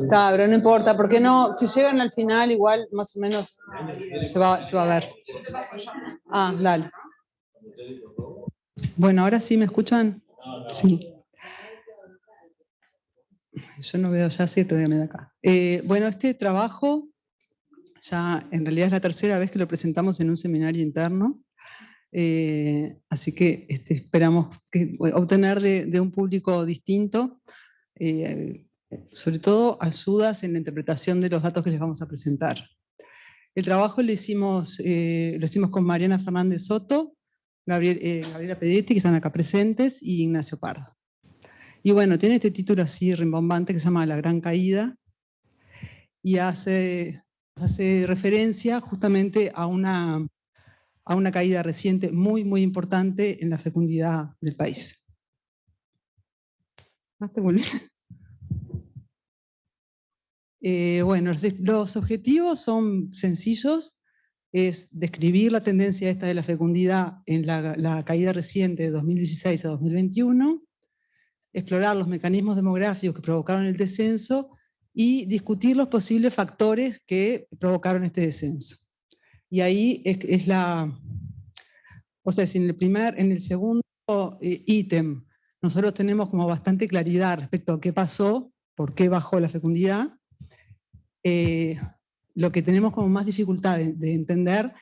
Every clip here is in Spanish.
Está, pero no importa, porque no, si llegan al final igual más o menos se va a ver. Ah, dale. Bueno, ahora sí me escuchan. Sí. Yo no veo, ya sé, todavía me da acá. Bueno, este trabajo ya en realidad es la tercera vez que lo presentamos en un seminario interno. Así que esperamos obtener de un público distinto, sobre todo ayudas en la interpretación de los datos que les vamos a presentar. El trabajo lo hicimos con Mariana Fernández Soto, Gabriela Pedetti, que están acá presentes, y Ignacio Pardo. Y bueno, tiene este título así rimbombante que se llama La Gran Caída, y hace referencia justamente a una caída reciente muy, muy importante en la fecundidad del país. Bueno, los objetivos son sencillos, es describir la tendencia esta de la fecundidad en la caída reciente de 2016 a 2021, explorar los mecanismos demográficos que provocaron el descenso y discutir los posibles factores que provocaron este descenso. Y ahí es o sea, si en el segundo ítem nosotros tenemos como bastante claridad respecto a qué pasó, por qué bajó la fecundidad, lo que tenemos como más dificultad de entender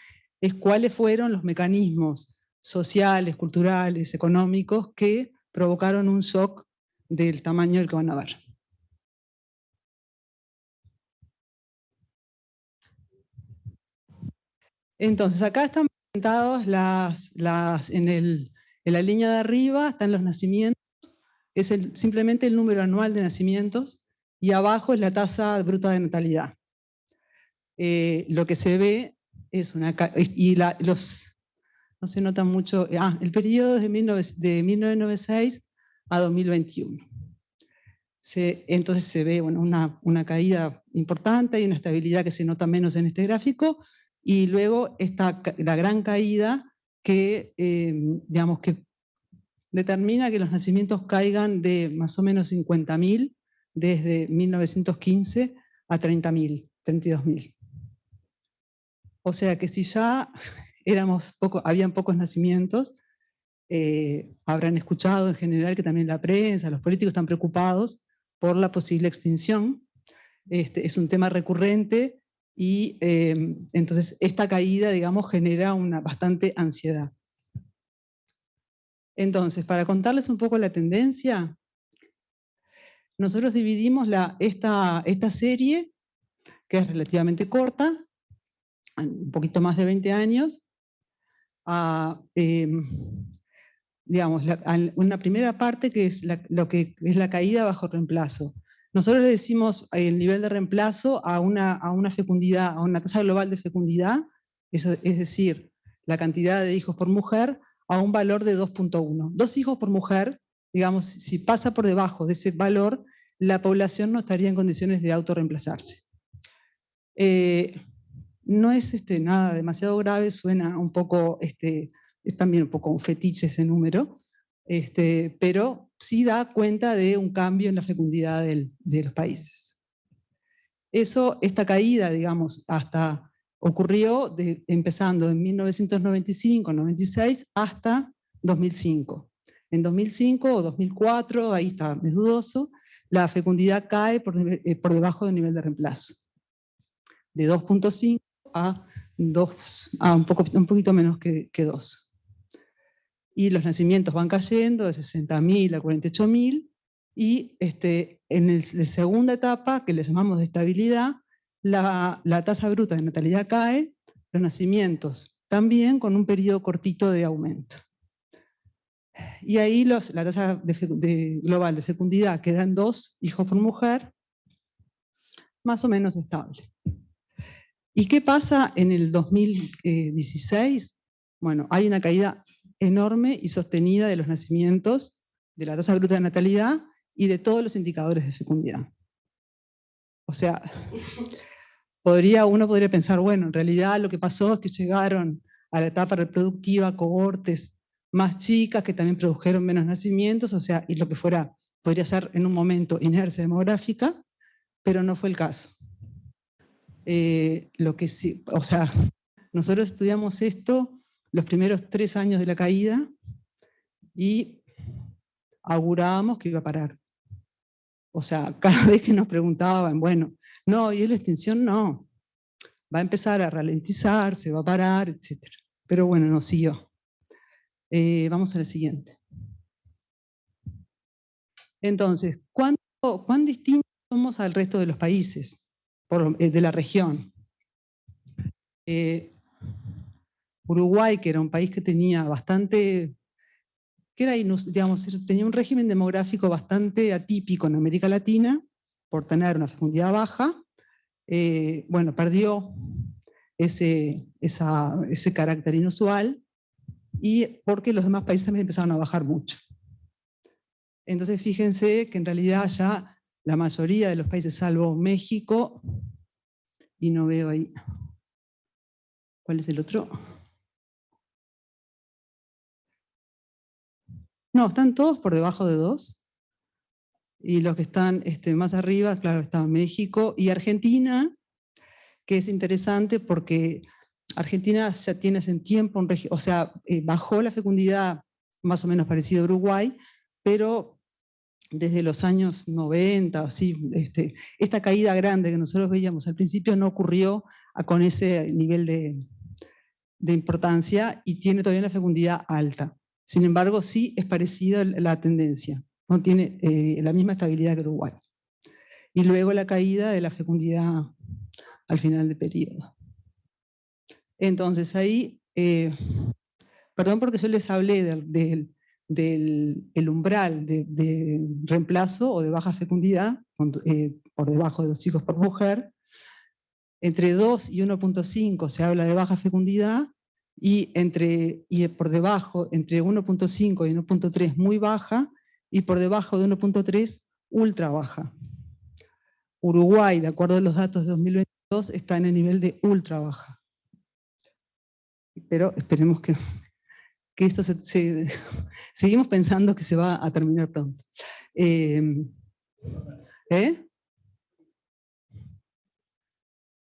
es cuáles fueron los mecanismos sociales, culturales, económicos que provocaron un shock del tamaño del que van a ver. Entonces, acá están presentados en la línea de arriba están los nacimientos, es simplemente el número anual de nacimientos, y abajo es la tasa bruta de natalidad. Lo que se ve es no se nota mucho, el periodo es de 1996 a 2021. Entonces se ve una caída importante y una estabilidad que se nota menos en este gráfico, y luego está la gran caída que, digamos, que determina que los nacimientos caigan de más o menos 50.000 desde 1915 a 30.000, 32.000. O sea que si ya habían pocos nacimientos, habrán escuchado en general que también la prensa, los políticos están preocupados por la posible extinción. Es un tema recurrente y entonces esta caída, digamos, genera una bastante ansiedad. Entonces, para contarles un poco la tendencia, nosotros dividimos esta serie, que es relativamente corta, un poquito más de 20 años, digamos, una primera parte que es lo que es la caída bajo reemplazo. Nosotros le decimos el nivel de reemplazo a una fecundidad, a una tasa global de fecundidad, eso, es decir, la cantidad de hijos por mujer, a un valor de 2.1. 2 hijos por mujer, digamos, si pasa por debajo de ese valor, la población no estaría en condiciones de autorreemplazarse. No es nada demasiado grave, suena un poco, es también un poco un fetiche ese número, pero sí da cuenta de un cambio en la fecundidad de los países. Esta caída, digamos, ocurrió empezando en 1995-96 hasta 2005. En 2005 o 2004, ahí está, es dudoso, la fecundidad cae por debajo del nivel de reemplazo, de 2.5 a un poquito menos que 2. Y los nacimientos van cayendo de 60.000 a 48.000, y en la segunda etapa, que le llamamos de estabilidad, la tasa bruta de natalidad cae, los nacimientos también, con un periodo cortito de aumento. Y ahí la tasa global de fecundidad queda en 2 hijos por mujer, más o menos estable. ¿Y qué pasa en el 2016? Bueno, hay una caída enorme y sostenida de los nacimientos, de la tasa bruta de natalidad y de todos los indicadores de fecundidad. O sea, uno podría pensar, bueno, en realidad lo que pasó es que llegaron a la etapa reproductiva cohortes más chicas que también produjeron menos nacimientos, o sea, y lo que fuera podría ser en un momento inercia demográfica, pero no fue el caso. Lo que sí, o sea, nosotros estudiamos esto los primeros 3 años de la caída y augurábamos que iba a parar. O sea, cada vez que nos preguntaban, bueno, no, y la extinción no, va a empezar a ralentizar, se va a parar, etc. Pero bueno, no siguió. Vamos a la siguiente. Entonces, ¿cuán distintos somos al resto de los países de la región? Uruguay, que era un país que tenía bastante, que era, digamos, tenía un régimen demográfico bastante atípico en América Latina, por tener una fecundidad baja, bueno, perdió ese carácter inusual, y porque los demás países también empezaron a bajar mucho. Entonces fíjense que en realidad ya la mayoría de los países, salvo México, y no veo ahí, ¿cuál es el otro? No, están todos por debajo de 2. Y los que están más arriba, claro, está México y Argentina, que es interesante porque Argentina ya tiene hace tiempo, o sea, bajó la fecundidad más o menos parecido a Uruguay, pero desde los años 90, así, esta caída grande que nosotros veíamos al principio no ocurrió con ese nivel de importancia y tiene todavía una fecundidad alta. Sin embargo, sí es parecida la tendencia, no tiene la misma estabilidad que Uruguay. Y luego la caída de la fecundidad al final del periodo. Entonces ahí, perdón porque yo les hablé del umbral de reemplazo o de baja fecundidad, por debajo de 2 hijos por mujer. Entre 2 y 1.5 se habla de baja fecundidad, y por debajo, entre 1.5 y 1.3 muy baja, y por debajo de 1.3 ultra baja. Uruguay, de acuerdo a los datos de 2022, está en el nivel de ultra baja. Pero esperemos que esto seguimos pensando que se va a terminar pronto.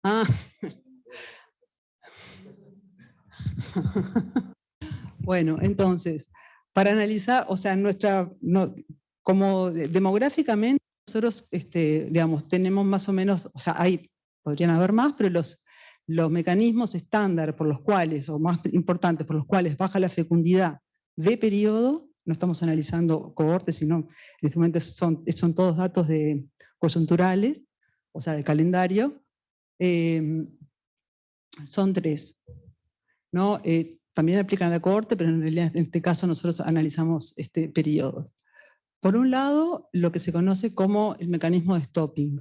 Ah. Bueno, entonces, para analizar, o sea, como demográficamente, nosotros, digamos, tenemos más o menos, o sea, podrían haber más, pero los mecanismos estándar por los cuales, o más importantes, por los cuales baja la fecundidad de periodo, no estamos analizando cohortes, sino en este momento son todos datos coyunturales, o sea, de calendario, son 3, ¿no? También aplican la cohorte, pero en realidad en este caso nosotros analizamos periodos. Por un lado, lo que se conoce como el mecanismo de stopping.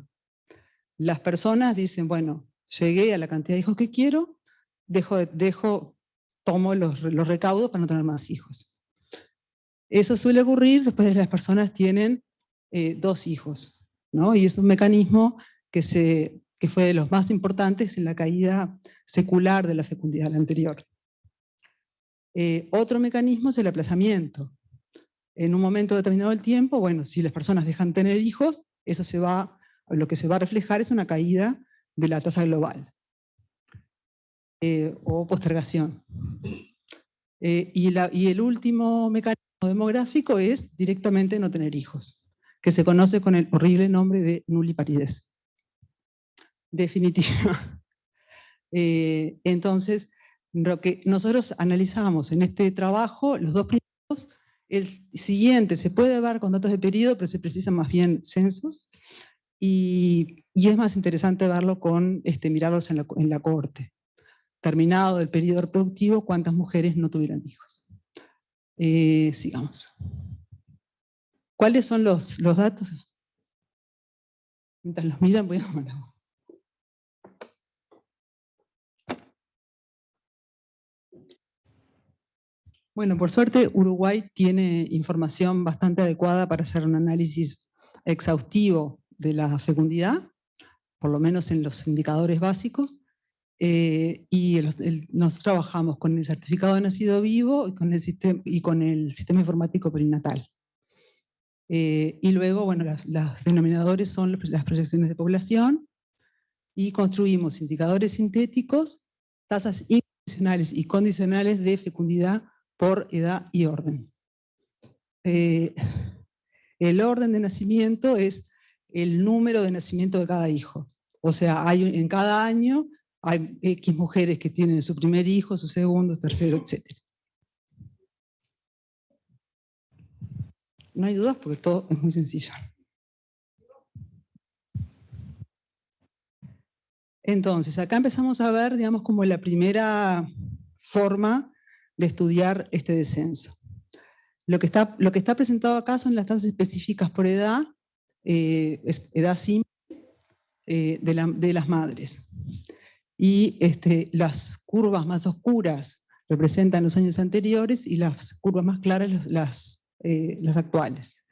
Las personas dicen, bueno, llegué a la cantidad de hijos que quiero, tomo los recaudos para no tener más hijos. Eso suele ocurrir después de que las personas tienen 2 hijos, ¿no? Y es un mecanismo que fue de los más importantes en la caída secular de la fecundidad anterior. Otro mecanismo es el aplazamiento. En un momento determinado del tiempo, bueno, si las personas dejan tener hijos, lo que se va a reflejar es una caída de la tasa global o postergación. Y el último mecanismo demográfico es directamente no tener hijos, que se conoce con el horrible nombre de nulliparidez. Definitiva. Entonces, lo que nosotros analizamos en este trabajo, los 2 primeros, el siguiente se puede ver con datos de periodo, pero se precisan más bien censos, y es más interesante verlo mirarlos en la cohorte. Terminado el periodo reproductivo, cuántas mujeres no tuvieron hijos. Sigamos. ¿Cuáles son los datos? Mientras los miran, voy a tomar agua. Bueno, por suerte Uruguay tiene información bastante adecuada para hacer un análisis exhaustivo de la fecundidad, por lo menos en los indicadores básicos, y nosotros trabajamos con el certificado de nacido vivo y con el sistema informático perinatal. Y luego, bueno, los denominadores son las proyecciones de población, y construimos indicadores sintéticos, tasas incondicionales y condicionales de fecundidad por edad y orden. El orden de nacimiento es el número de nacimiento de cada hijo. O sea, en cada año hay X mujeres que tienen su primer hijo, su segundo, tercero, etc. No hay dudas porque todo es muy sencillo. Entonces, acá empezamos a ver, digamos, como la primera forma de estudiar este descenso. Lo que está presentado acá son las tasas específicas por edad, es edad simple de las madres. Y las curvas más oscuras representan los años anteriores y las curvas más claras las actuales.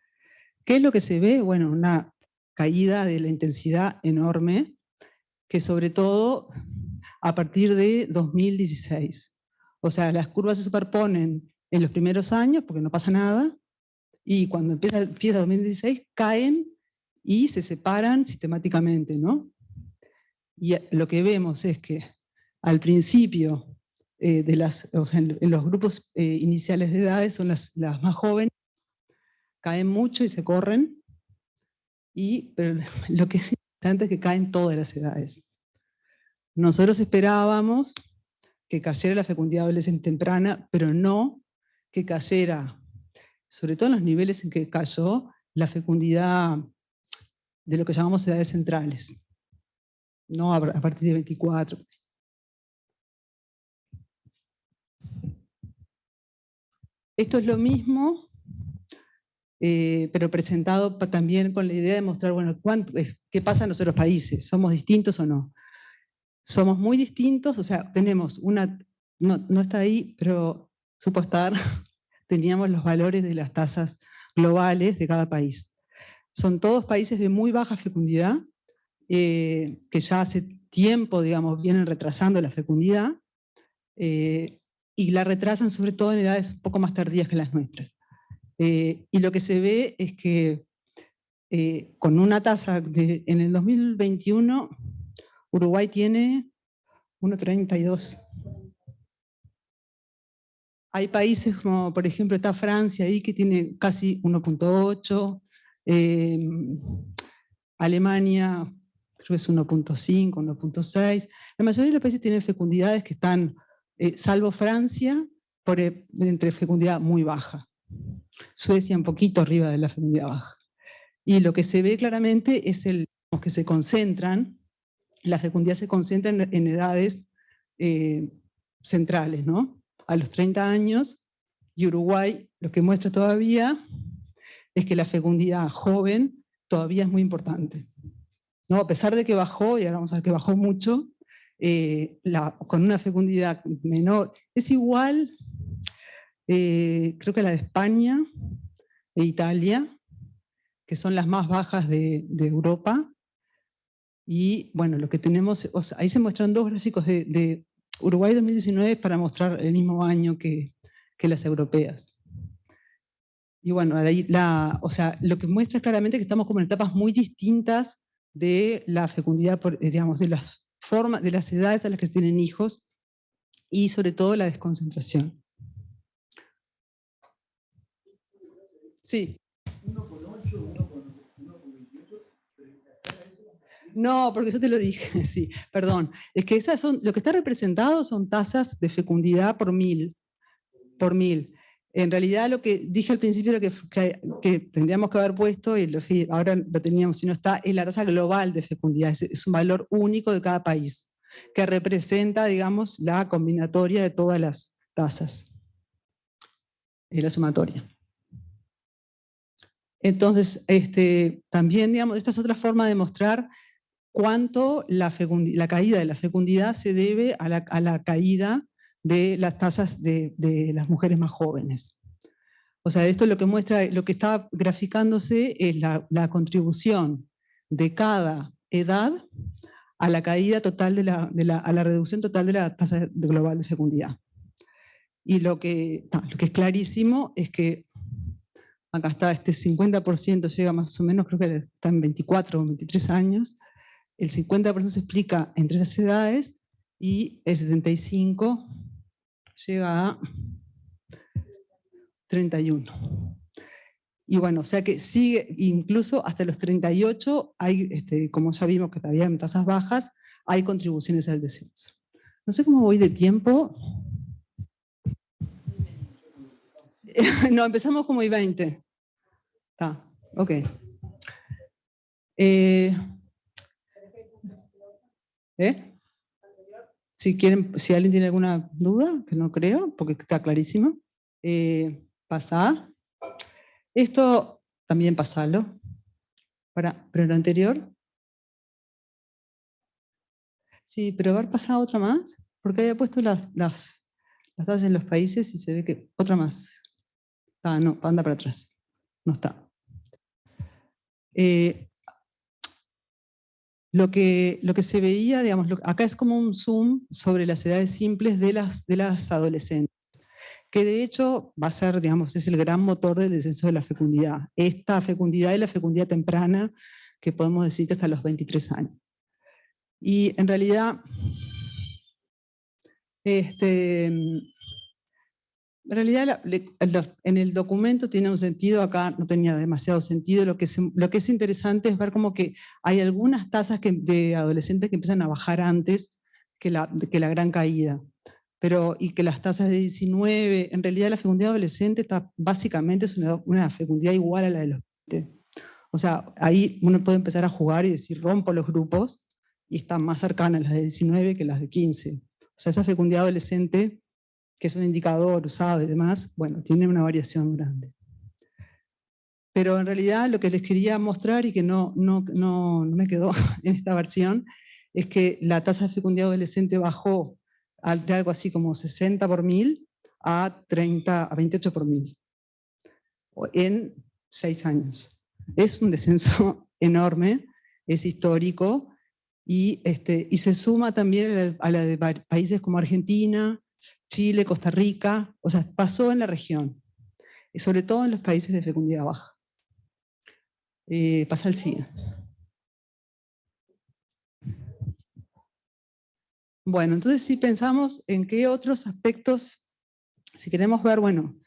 ¿Qué es lo que se ve? Bueno, una caída de la intensidad enorme, que sobre todo a partir de 2016. O sea, las curvas se superponen en los primeros años porque no pasa nada, y cuando empieza 2016 caen y se separan sistemáticamente, ¿no? Y lo que vemos es que al principio, o sea, en los grupos iniciales de edades son las más jóvenes, caen mucho y se corren, pero lo que es importante es que caen todas las edades. Nosotros esperábamos que cayera la fecundidad adolescente temprana, pero no que cayera, sobre todo en los niveles en que cayó, la fecundidad de lo que llamamos edades centrales, no a partir de 24. Esto es lo mismo, pero presentado también con la idea de mostrar, bueno, qué pasa en los otros países, ¿somos distintos o no? Somos muy distintos, o sea, tenemos no está ahí, pero supo estar, teníamos los valores de las tasas globales de cada país. Son todos países de muy baja fecundidad, que ya hace tiempo, digamos, vienen retrasando la fecundidad, y la retrasan sobre todo en edades un poco más tardías que las nuestras. Y lo que se ve es que con una tasa en el 2021, Uruguay tiene 1,32. Hay países como, por ejemplo, está Francia ahí que tiene casi 1,8, Alemania creo que es 1,5, 1,6. La mayoría de los países tienen fecundidades que están, salvo Francia, entre fecundidad muy baja. Suecia un poquito arriba de la fecundidad baja. Y lo que se ve claramente es que se concentran, la fecundidad se concentra en edades centrales, ¿no? A los 30 años, y Uruguay lo que muestra todavía es que la fecundidad joven todavía es muy importante, ¿no? A pesar de que bajó, y ahora vamos a ver que bajó mucho, con una fecundidad menor, es igual, creo que la de España e Italia, que son las más bajas de Europa. Y bueno, lo que tenemos, o sea, ahí se muestran dos gráficos de Uruguay 2019 para mostrar el mismo año que las europeas. Y bueno, o sea, lo que muestra claramente que estamos como en etapas muy distintas de la fecundidad, digamos, de las formas, de las edades a las que se tienen hijos, y sobre todo la desconcentración. Sí. No, porque yo te lo dije, sí, perdón. Es que lo que está representado son tasas de fecundidad por mil. En realidad lo que dije al principio era que tendríamos que haber puesto, y ahora lo teníamos, si no está, es la tasa global de fecundidad, es un valor único de cada país, que representa, digamos, la combinatoria de todas las tasas, la sumatoria. Entonces, también, digamos, esta es otra forma de mostrar cuánto la caída de la fecundidad se debe a la caída de las tasas de las mujeres más jóvenes. O sea, esto lo que muestra, lo que está graficándose es la contribución de cada edad a la caída total a la reducción total de la tasa global de fecundidad. Y lo que es clarísimo es que Acá está, este 50% llega más o menos, creo que está en 24 o 23 años. El 50% se explica entre esas edades y el 75% llega a 31. Y bueno, o sea que sigue, incluso hasta los 38, hay, como ya vimos que todavía en tasas bajas, hay contribuciones al descenso. No sé cómo voy de tiempo. No, empezamos como I-20. Está, ok. Si alguien tiene alguna duda, que no creo, porque está clarísimo, pasa. Esto también pasalo. Pero lo anterior. Sí, pero haber pasado otra más, porque había puesto las tasas en los países y se ve que otra más. Ah, no, anda para atrás. No está. Lo que se veía, digamos, acá es como un zoom sobre las edades simples de las adolescentes, que de hecho va a ser, digamos, es el gran motor del descenso de la fecundidad. Esta fecundidad es la fecundidad temprana, que podemos decir que hasta los 23 años. Y en realidad, en el documento tiene un sentido, acá no tenía demasiado sentido. Lo que es interesante es ver como que hay algunas tasas de adolescentes que empiezan a bajar antes que la gran caída. Y que las tasas de 19, en realidad la fecundidad adolescente básicamente es una fecundidad igual a la de los 20. O sea, ahí uno puede empezar a jugar y decir, rompo los grupos, y están más cercanas las de 19 que las de 15. O sea, esa fecundidad adolescente, que es un indicador usado y demás, bueno, tiene una variación grande. Pero en realidad lo que les quería mostrar, y que no me quedó en esta versión, es que la tasa de fecundidad adolescente bajó de algo así como 60 por 1000 a 28 por 1000 en 6 años. Es un descenso enorme, es histórico, y se suma también a la de países como Argentina, Chile, Costa Rica. O sea, pasó en la región, y sobre todo en los países de fecundidad baja. Pasa al siguiente. Bueno, entonces si pensamos en qué otros aspectos, si queremos ver, bueno,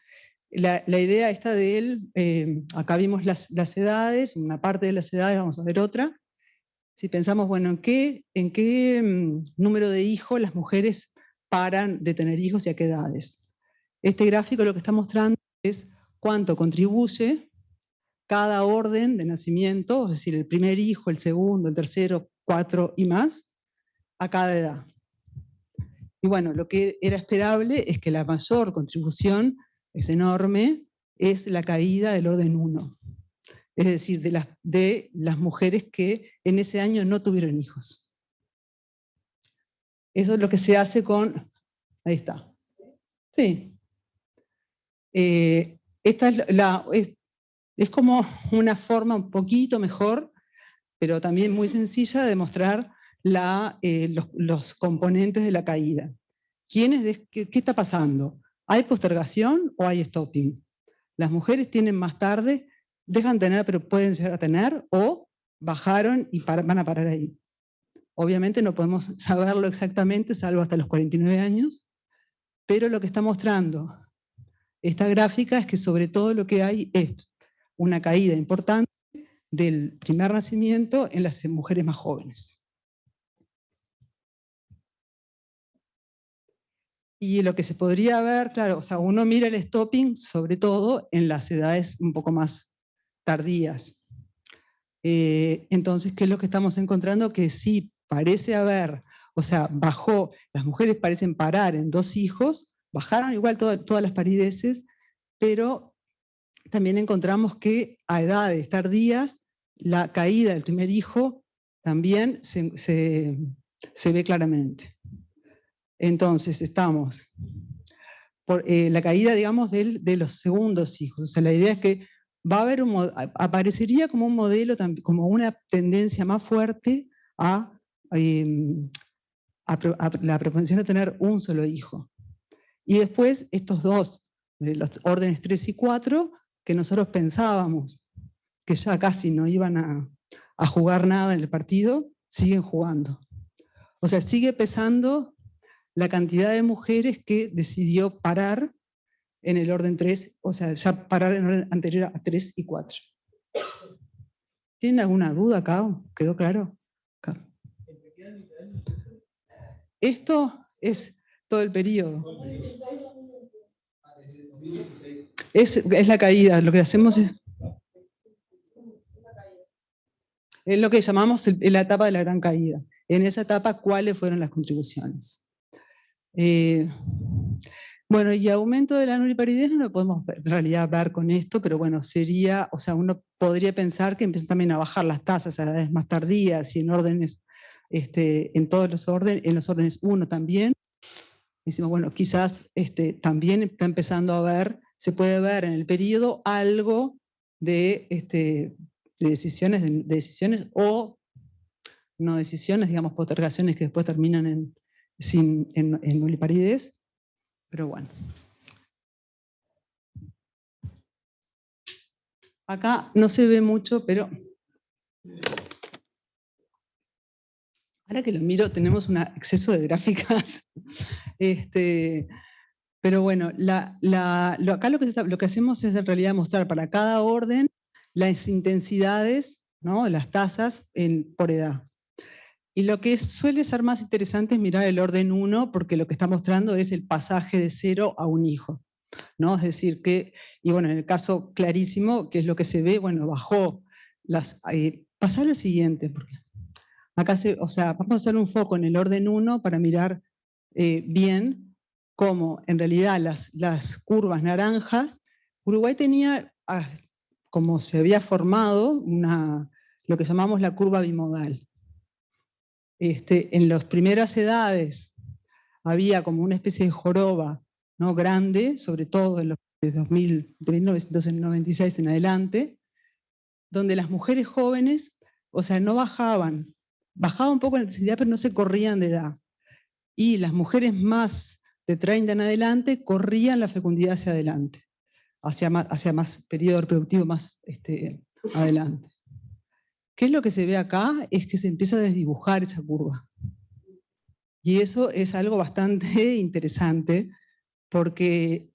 la idea esta de él, acá vimos las edades, una parte de las edades, vamos a ver otra. Si pensamos, bueno, ¿en qué número de hijos las mujeres paran de tener hijos y a qué edades? Este gráfico lo que está mostrando es cuánto contribuye cada orden de nacimiento, es decir, el primer hijo, el segundo, el tercero, 4 y más, a cada edad. Y bueno, lo que era esperable es que la mayor contribución, es enorme, es la caída del orden 1. Es decir, de las mujeres que en ese año no tuvieron hijos. Eso es lo que se hace con... Ahí está. Sí. Esta es como una forma un poquito mejor, pero también muy sencilla, de mostrar los componentes de la caída. ¿Qué está pasando? ¿Hay postergación o hay stopping? Las mujeres tienen más tarde, dejan de tener, pero pueden llegar a tener, o bajaron y van a parar ahí. Obviamente no podemos saberlo exactamente, salvo hasta los 49 años, pero lo que está mostrando esta gráfica es que sobre todo lo que hay es una caída importante del primer nacimiento en las mujeres más jóvenes. Y lo que se podría ver, claro, o sea, uno mira el stopping sobre todo en las edades un poco más tardías. Entonces, ¿qué es lo que estamos encontrando? Que sí, parece haber, o sea, bajó, las mujeres parecen parar en 2 hijos, bajaron igual todas las parideces, pero también encontramos que a edades tardías la caída del primer hijo también se ve claramente. Entonces estamos por la caída, digamos, de los segundos hijos. O sea, la idea es que va a haber aparecería como un modelo, como una tendencia más fuerte a la propensión de tener un solo hijo. Y después estos dos, de los órdenes 3 y 4, que nosotros pensábamos que ya casi no iban a jugar nada en el partido, siguen jugando. O sea, sigue pesando la cantidad de mujeres que decidió parar en el orden 3, o sea, ya parar en el orden anterior a 3 y 4. ¿Tienen alguna duda acá? ¿Quedó claro? Acá. Esto es todo el periodo. Es la caída. Lo que hacemos es lo que llamamos la etapa de la gran caída. En esa etapa, ¿cuáles fueron las contribuciones? Bueno, y aumento de la nulliparidez no lo podemos en realidad ver con esto, pero bueno, sería, o sea, uno podría pensar que empiezan también a bajar las tasas a edades más tardías y en órdenes, en todos los órdenes, en los órdenes 1 también. Decimos, bueno, quizás también está empezando a ver, se puede ver en el periodo algo de decisiones o no decisiones, digamos, postergaciones que después terminan en nulliparidez. Pero bueno. Acá no se ve mucho, pero ahora que lo miro tenemos un exceso de gráficas. Pero bueno, acá lo que hacemos es en realidad mostrar para cada orden las intensidades, ¿no? Las tasas por edad. Y lo que suele ser más interesante es mirar el orden 1, porque lo que está mostrando es el pasaje de 0 a un hijo, ¿no? Es decir, que, y bueno, en el caso clarísimo, que es lo que se ve, bueno, bajó pasar al siguiente, porque acá o sea, vamos a hacer un foco en el orden 1 para mirar bien cómo en realidad las curvas naranjas, Uruguay tenía, como se había formado, lo que llamamos la curva bimodal. En las primeras edades había como una especie de joroba, ¿no? Grande, sobre todo de 1996 en adelante, donde las mujeres jóvenes, o sea, no bajaban un poco en intensidad, pero no se corrían de edad. Y las mujeres más de 30 en adelante corrían la fecundidad hacia adelante, hacia más periodo reproductivo más adelante. ¿Qué es lo que se ve acá? Es que se empieza a desdibujar esa curva. Y eso es algo bastante interesante, porque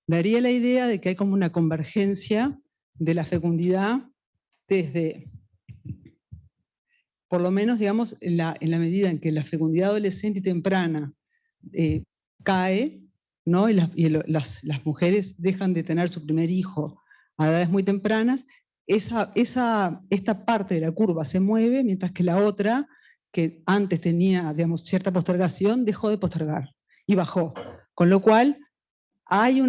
daría la idea de que hay como una convergencia de la fecundidad desde, por lo menos, digamos, en la medida en que la fecundidad adolescente y temprana cae, ¿no? y las mujeres dejan de tener su primer hijo a edades muy tempranas, esta parte de la curva se mueve, mientras que la otra, que antes tenía, digamos, cierta postergación, dejó de postergar y bajó. Con lo cual, hay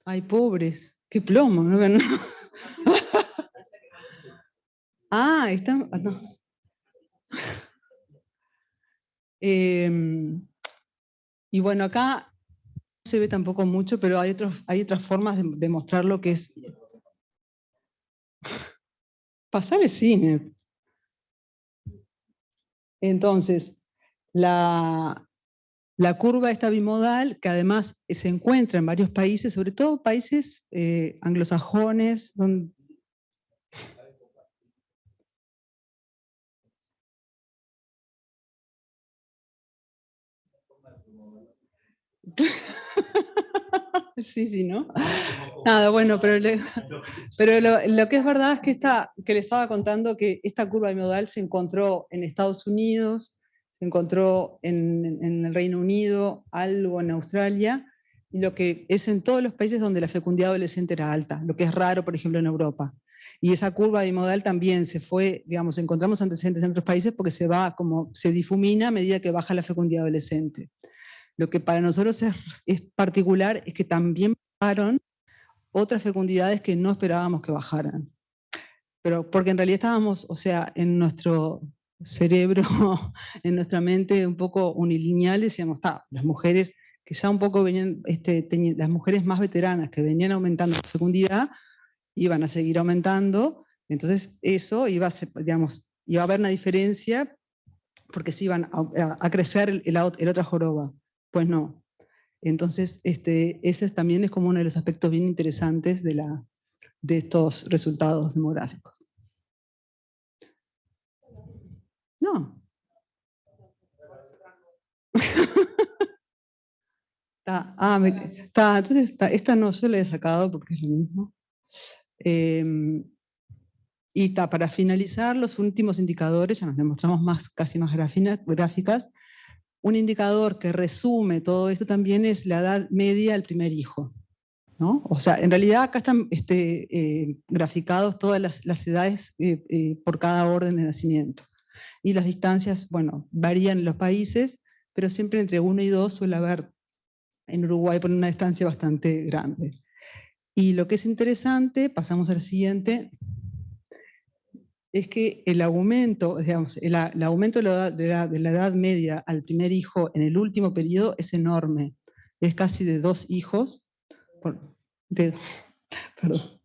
ay, pobres, qué plomo, ¿no? Están... No. Y bueno, acá no se ve tampoco mucho, pero hay otras formas de mostrar lo que es... Pasar el cine. Entonces, la curva esta bimodal, que además se encuentra en varios países, sobre todo países anglosajones, donde... Sí, ¿no? Nada, bueno, pero lo que es verdad es que le estaba contando que esta curva bimodal se encontró en Estados Unidos, se encontró en el Reino Unido, algo en Australia, y lo que es en todos los países donde la fecundidad adolescente era alta, lo que es raro, por ejemplo, en Europa. Y esa curva bimodal también se fue, digamos, encontramos antecedentes en otros países porque se difumina a medida que baja la fecundidad adolescente. Lo que para nosotros es particular es que también bajaron otras fecundidades que no esperábamos que bajaran. Pero porque en realidad estábamos, o sea, en nuestro cerebro, en nuestra mente un poco unilineal, decíamos, las mujeres que ya un poco venían, las mujeres más veteranas que venían aumentando la fecundidad, iban a seguir aumentando, entonces eso iba a ser, digamos, iba a haber una diferencia porque se iban a crecer el otra joroba. Pues no, Entonces, ese también es como uno de los aspectos bien interesantes de estos resultados demográficos. No. Entonces esta no, yo la he sacado porque es lo mismo. Y para finalizar, los últimos indicadores, ya nos demostramos casi más gráficas. Un indicador que resume todo esto también es la edad media del primer hijo, ¿no? O sea, en realidad acá están graficados todas las edades por cada orden de nacimiento. Y las distancias, bueno, varían en los países, pero siempre entre 1 y 2 suele haber en Uruguay por una distancia bastante grande. Y lo que es interesante, pasamos al siguiente, es que el aumento, digamos, el aumento de la edad media al primer hijo en el último periodo es enorme. Es casi de 2 hijos, perdón,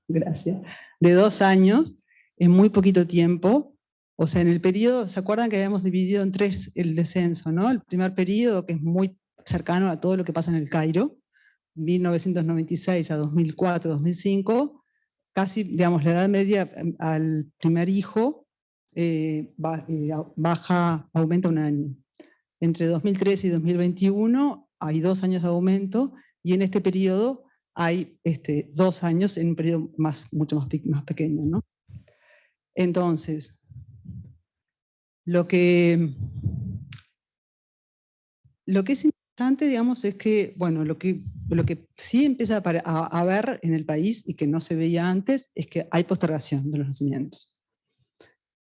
gracias, de 2 años, en muy poquito tiempo. O sea, en el periodo, ¿se acuerdan que habíamos dividido en 3 el descenso, ¿no? El primer periodo, que es muy cercano a todo lo que pasa en el Cairo, 1996 a 2004, 2005, casi, digamos, la edad media al primer hijo aumenta 1 año. Entre 2013 y 2021 hay 2 años de aumento, y en este periodo hay 2 años en un periodo mucho más pequeño, ¿no? Entonces, lo que es importante, digamos, es que, bueno, lo que sí empieza a ver en el país y que no se veía antes es que hay postergación de los nacimientos.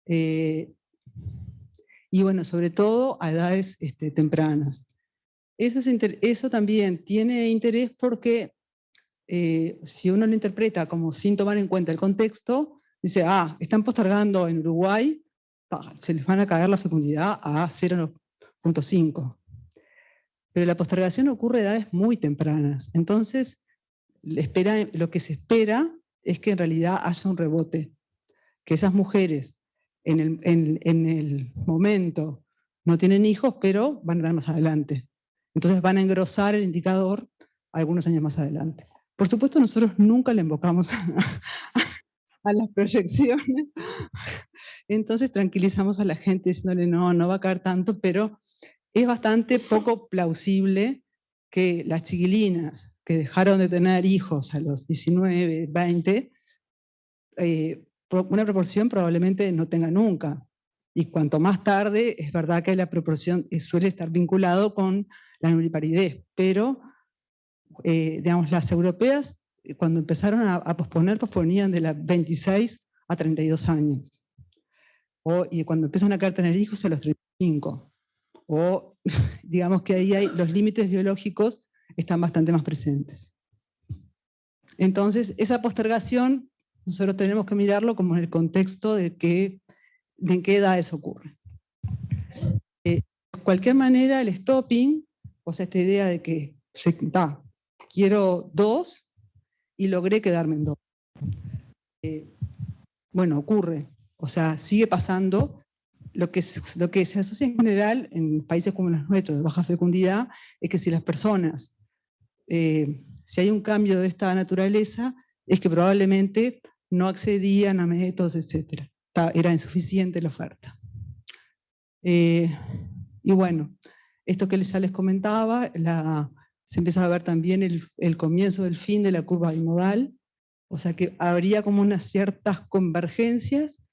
Y bueno, sobre todo a edades tempranas. Eso también tiene interés porque si uno lo interpreta como sin tomar en cuenta el contexto, dice, están postergando en Uruguay, se les van a caer la fecundidad a 0,5. Pero la postergación ocurre a edades muy tempranas. Entonces, lo que se espera es que en realidad haya un rebote, que esas mujeres en el momento no tienen hijos, pero van a dar más adelante. Entonces van a engrosar el indicador algunos años más adelante. Por supuesto, nosotros nunca le invocamos a las proyecciones. Entonces tranquilizamos a la gente diciéndole, no va a caer tanto, pero es bastante poco plausible que las chiquilinas que dejaron de tener hijos a los 19, 20, una proporción probablemente no tenga nunca. Y cuanto más tarde, es verdad que la proporción suele estar vinculado con la nulliparidez, pero digamos, las europeas cuando empezaron a posponían de las 26 a 32 años. Y cuando empiezan a querer tener hijos a los 35. O digamos que ahí los límites biológicos están bastante más presentes. Entonces, esa postergación nosotros tenemos que mirarlo como en el contexto de en qué edad eso ocurre. De cualquier manera, el stopping, o sea, esta idea de que quiero 2 y logré quedarme en 2. Bueno, ocurre, o sea, sigue pasando. Lo que se asocia en general en países como los nuestros, de baja fecundidad, es que si las personas, si hay un cambio de esta naturaleza, es que probablemente no accedían a métodos, etc. Era insuficiente la oferta. Y bueno, esto que ya les comentaba, se empieza a ver también el comienzo del fin de la curva bimodal, o sea que habría como unas ciertas convergencias,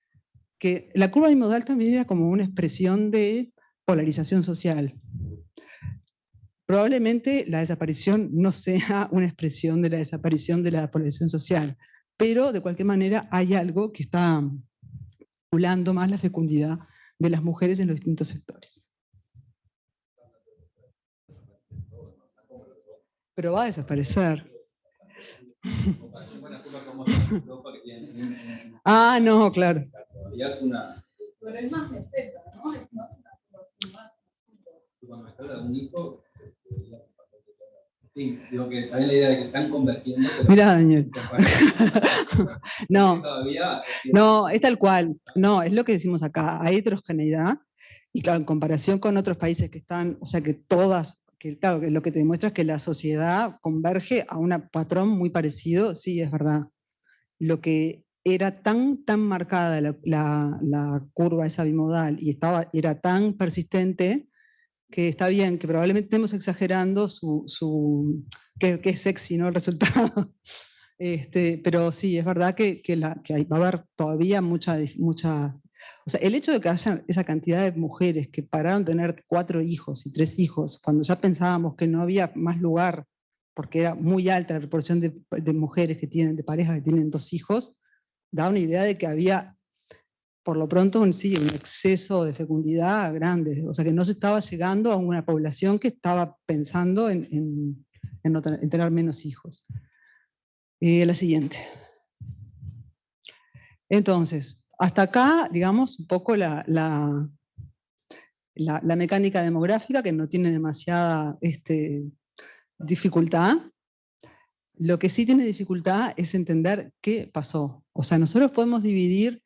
que la curva bimodal también era como una expresión de polarización social. Probablemente la desaparición no sea una expresión de la desaparición de la polarización social, pero de cualquier manera hay algo que está manipulando más la fecundidad de las mujeres en los distintos sectores. Pero va a desaparecer. No, claro. Pero es más respeto, ¿no? Es más cuando me habla de un hijo, sí, digo que también la idea de que están convirtiendo. Mirá, Daniel. No, es tal cual. No, es lo que decimos acá. Hay heterogeneidad. Y claro, en comparación con otros países que están, o sea que todas claro, que lo que te demuestra es que la sociedad converge a un patrón muy parecido, sí, es verdad. Lo que era tan marcada la curva esa bimodal y era tan persistente que está bien, que probablemente estemos exagerando que es sexy, ¿no? El resultado. Pero sí, es verdad que va a haber todavía mucha... O sea, el hecho de que haya esa cantidad de mujeres que pararon de tener 4 hijos y 3 hijos, cuando ya pensábamos que no había más lugar, porque era muy alta la proporción de mujeres de parejas que tienen 2 hijos, da una idea de que había, por lo pronto, sí, un exceso de fecundidad grande. O sea, que no se estaba llegando a una población que estaba pensando en tener menos hijos. La siguiente. Entonces, hasta acá, digamos, un poco la mecánica demográfica, que no tiene demasiada dificultad. Lo que sí tiene dificultad es entender qué pasó. O sea, nosotros podemos dividir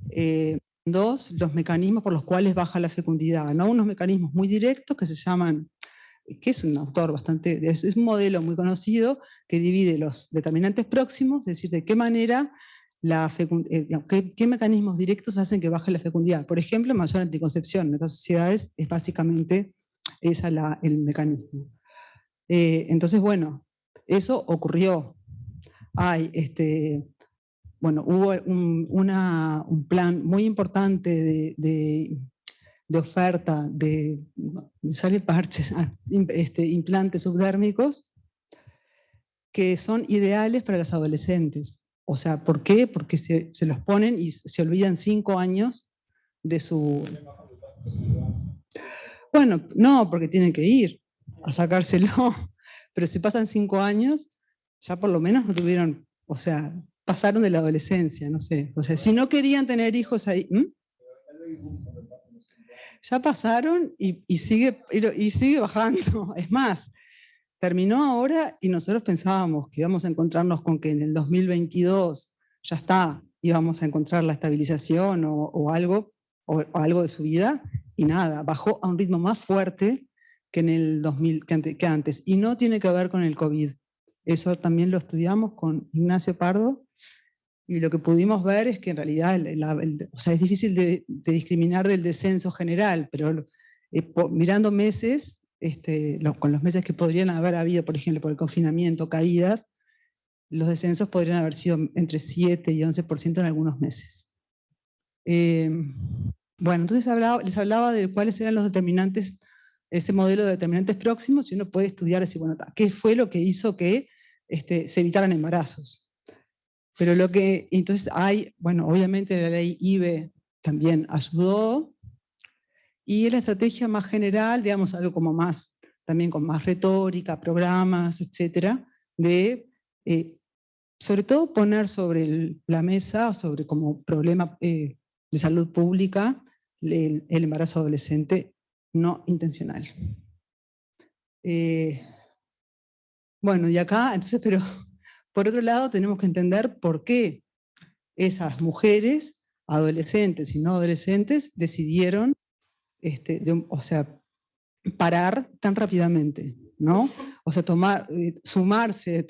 en dos los mecanismos por los cuales baja la fecundidad, ¿no? Unos mecanismos muy directos que se llaman, que es un autor es un modelo muy conocido que divide los determinantes próximos, es decir, de qué manera qué mecanismos directos hacen que baje la fecundidad. Por ejemplo, mayor anticoncepción en otras sociedades es básicamente el mecanismo. Entonces, bueno, eso ocurrió. Hubo un plan muy importante de oferta de parches, implantes subdérmicos que son ideales para los adolescentes. O sea, ¿por qué? Porque se los ponen y se olvidan 5 años de su... Bueno, no, porque tienen que ir a sacárselo. Pero si pasan 5 años, ya por lo menos no tuvieron, o sea, pasaron de la adolescencia, no sé. O sea, si no querían tener hijos ahí, ya pasaron y sigue bajando. Es más, terminó ahora y nosotros pensábamos que íbamos a encontrarnos con que en el 2022 ya está, íbamos a encontrar la estabilización o algo de subida, y nada, bajó a un ritmo más fuerte que en el 2000, que antes. Y no tiene que ver con el COVID. Eso también lo estudiamos con Ignacio Pardo, y lo que pudimos ver es que en realidad o sea, es difícil de discriminar del descenso general, pero mirando meses, con los meses que podrían haber habido, por ejemplo, por el confinamiento, caídas, los descensos podrían haber sido entre 7 y 11% en algunos meses. Bueno, entonces les hablaba de cuáles eran los determinantes, ese modelo de determinantes próximos, y uno puede estudiar, decir, bueno, ¿qué fue lo que hizo que se evitaran embarazos? Pero entonces bueno, obviamente la ley IVE también ayudó, y la estrategia más general, digamos, algo como más, también con más retórica, programas, etcétera, sobre todo poner sobre la mesa, sobre como problema de salud pública, el embarazo adolescente no intencional. Bueno, y acá, entonces, pero por otro lado tenemos que entender por qué esas mujeres, adolescentes y no adolescentes, decidieron o sea, parar tan rápidamente, ¿no? O sea, sumarse,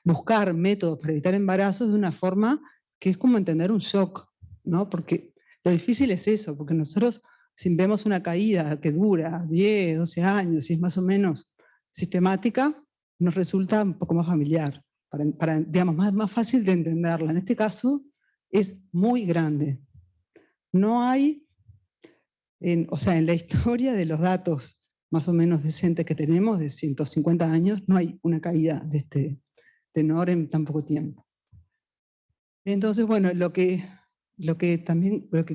buscar métodos para evitar embarazos de una forma que es como entender un shock, ¿no? Porque lo difícil es eso, porque nosotros, si vemos una caída que dura 10, 12 años y es más o menos sistemática, nos resulta un poco más familiar, digamos, más fácil de entenderla. En este caso, es muy grande. No hay, o sea, en la historia de los datos más o menos decentes que tenemos, de 150 años, no hay una caída de este tenor en tan poco tiempo. Entonces, bueno, lo que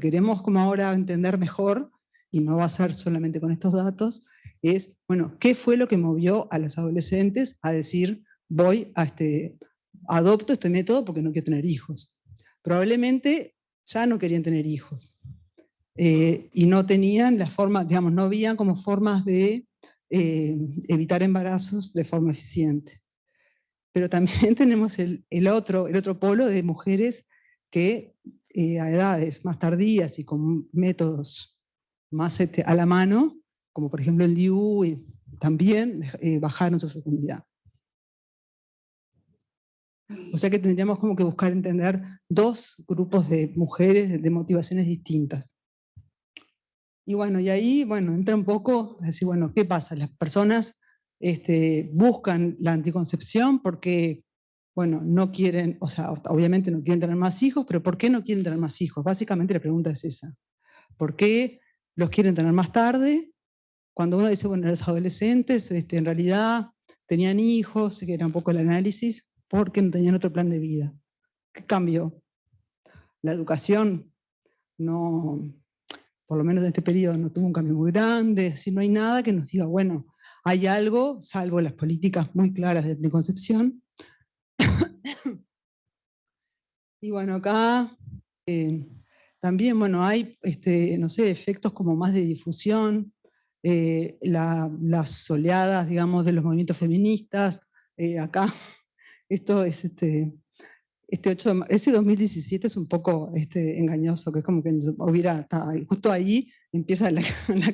queremos como ahora entender mejor, y no va a ser solamente con estos datos, es, bueno, ¿qué fue lo que movió a los adolescentes a decir, adopto este método porque no quiero tener hijos? Probablemente ya no querían tener hijos. Y no tenían las formas, digamos, no habían como formas de evitar embarazos de forma eficiente. Pero también tenemos el otro polo de mujeres que a edades más tardías y con métodos más a la mano, como por ejemplo el DIU, también bajaron su fecundidad. O sea que tendríamos como que buscar entender dos grupos de mujeres de motivaciones distintas. Y bueno, y ahí, bueno, entra un poco, decir, bueno, ¿qué pasa? Las personas buscan la anticoncepción porque, bueno, no quieren, o sea, obviamente no quieren tener más hijos, pero ¿por qué no quieren tener más hijos? Básicamente la pregunta es esa. ¿Por qué los quieren tener más tarde? Cuando uno dice, bueno, los adolescentes en realidad tenían hijos, que era un poco el análisis, porque no tenían otro plan de vida. ¿Qué cambió? La educación no, por lo menos en este periodo, no tuvo un cambio muy grande, si no hay nada que nos diga, bueno, hay algo, salvo las políticas muy claras de anticoncepción. Y bueno, acá también, bueno, hay, no sé, efectos como más de difusión, las oleadas, digamos, de los movimientos feministas. Acá, esto es ese 2017 es un poco engañoso, que es como que justo ahí empieza la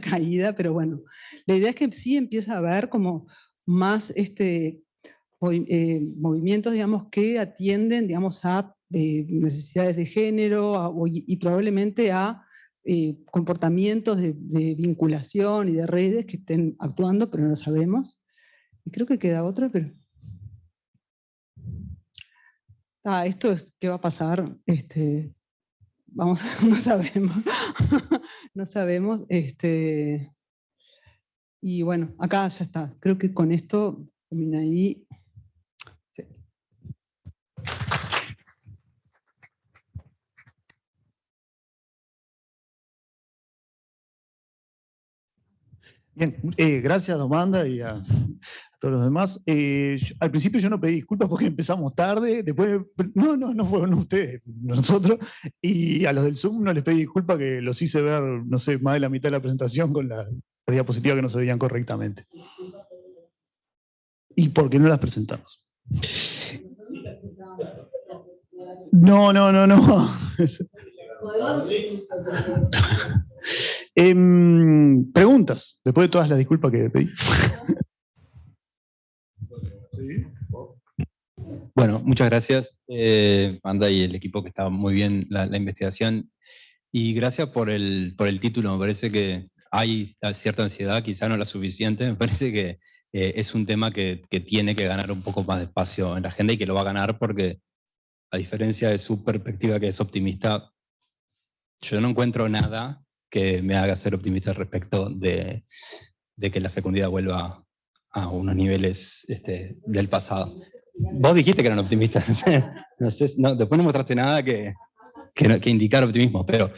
caída, pero bueno, la idea es que sí empieza a haber como más movimientos, digamos, que atienden, digamos, a necesidades de género y probablemente a comportamientos de vinculación y de redes que estén actuando, pero no lo sabemos. Y creo que queda otra, pero... esto es qué va a pasar, vamos, no sabemos, no sabemos, y bueno, acá ya está, creo que con esto termina ahí. Sí. Bien, gracias Amanda y a todos los demás. Al principio yo no pedí disculpas porque empezamos tarde, después, no fueron ustedes, nosotros, y a los del Zoom no les pedí disculpas que los hice ver, no sé, más de la mitad de la presentación con la diapositiva que no se veían correctamente. Y porque no las presentamos. No. Preguntas, después de todas las disculpas que pedí. Bueno, muchas gracias, Amanda y el equipo, que estaba muy bien la investigación. Y gracias por el título. Me parece que hay cierta ansiedad, quizá no la suficiente. Me parece que es un tema que tiene que ganar un poco más de espacio en la agenda y que lo va a ganar porque, a diferencia de su perspectiva, que es optimista, yo no encuentro nada que me haga ser optimista respecto de que la fecundidad vuelva a unos niveles del pasado. Vos dijiste que eran optimistas, después no mostraste nada que indicara optimismo, pero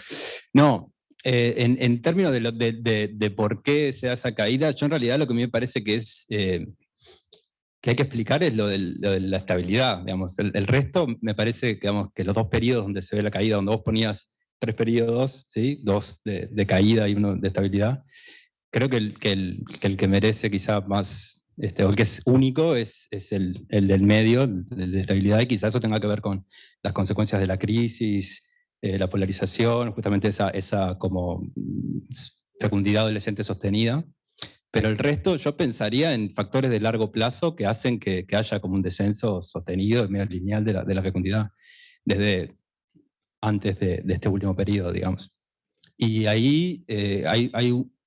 no, en términos de por qué se da esa caída, yo en realidad lo que a mí me parece que es que hay que explicar es lo de la estabilidad, digamos. El resto me parece digamos, que los dos periodos donde se ve la caída, donde vos ponías 3 periodos, ¿sí? 2 de caída y 1 de estabilidad, creo que el que merece quizá más, o el que es único, es el del medio, el de estabilidad, y quizá eso tenga que ver con las consecuencias de la crisis, la polarización, justamente esa como fecundidad adolescente sostenida. Pero el resto yo pensaría en factores de largo plazo que hacen que haya como un descenso sostenido, medio lineal de la fecundidad, desde antes de este último periodo, digamos. Y ahí hay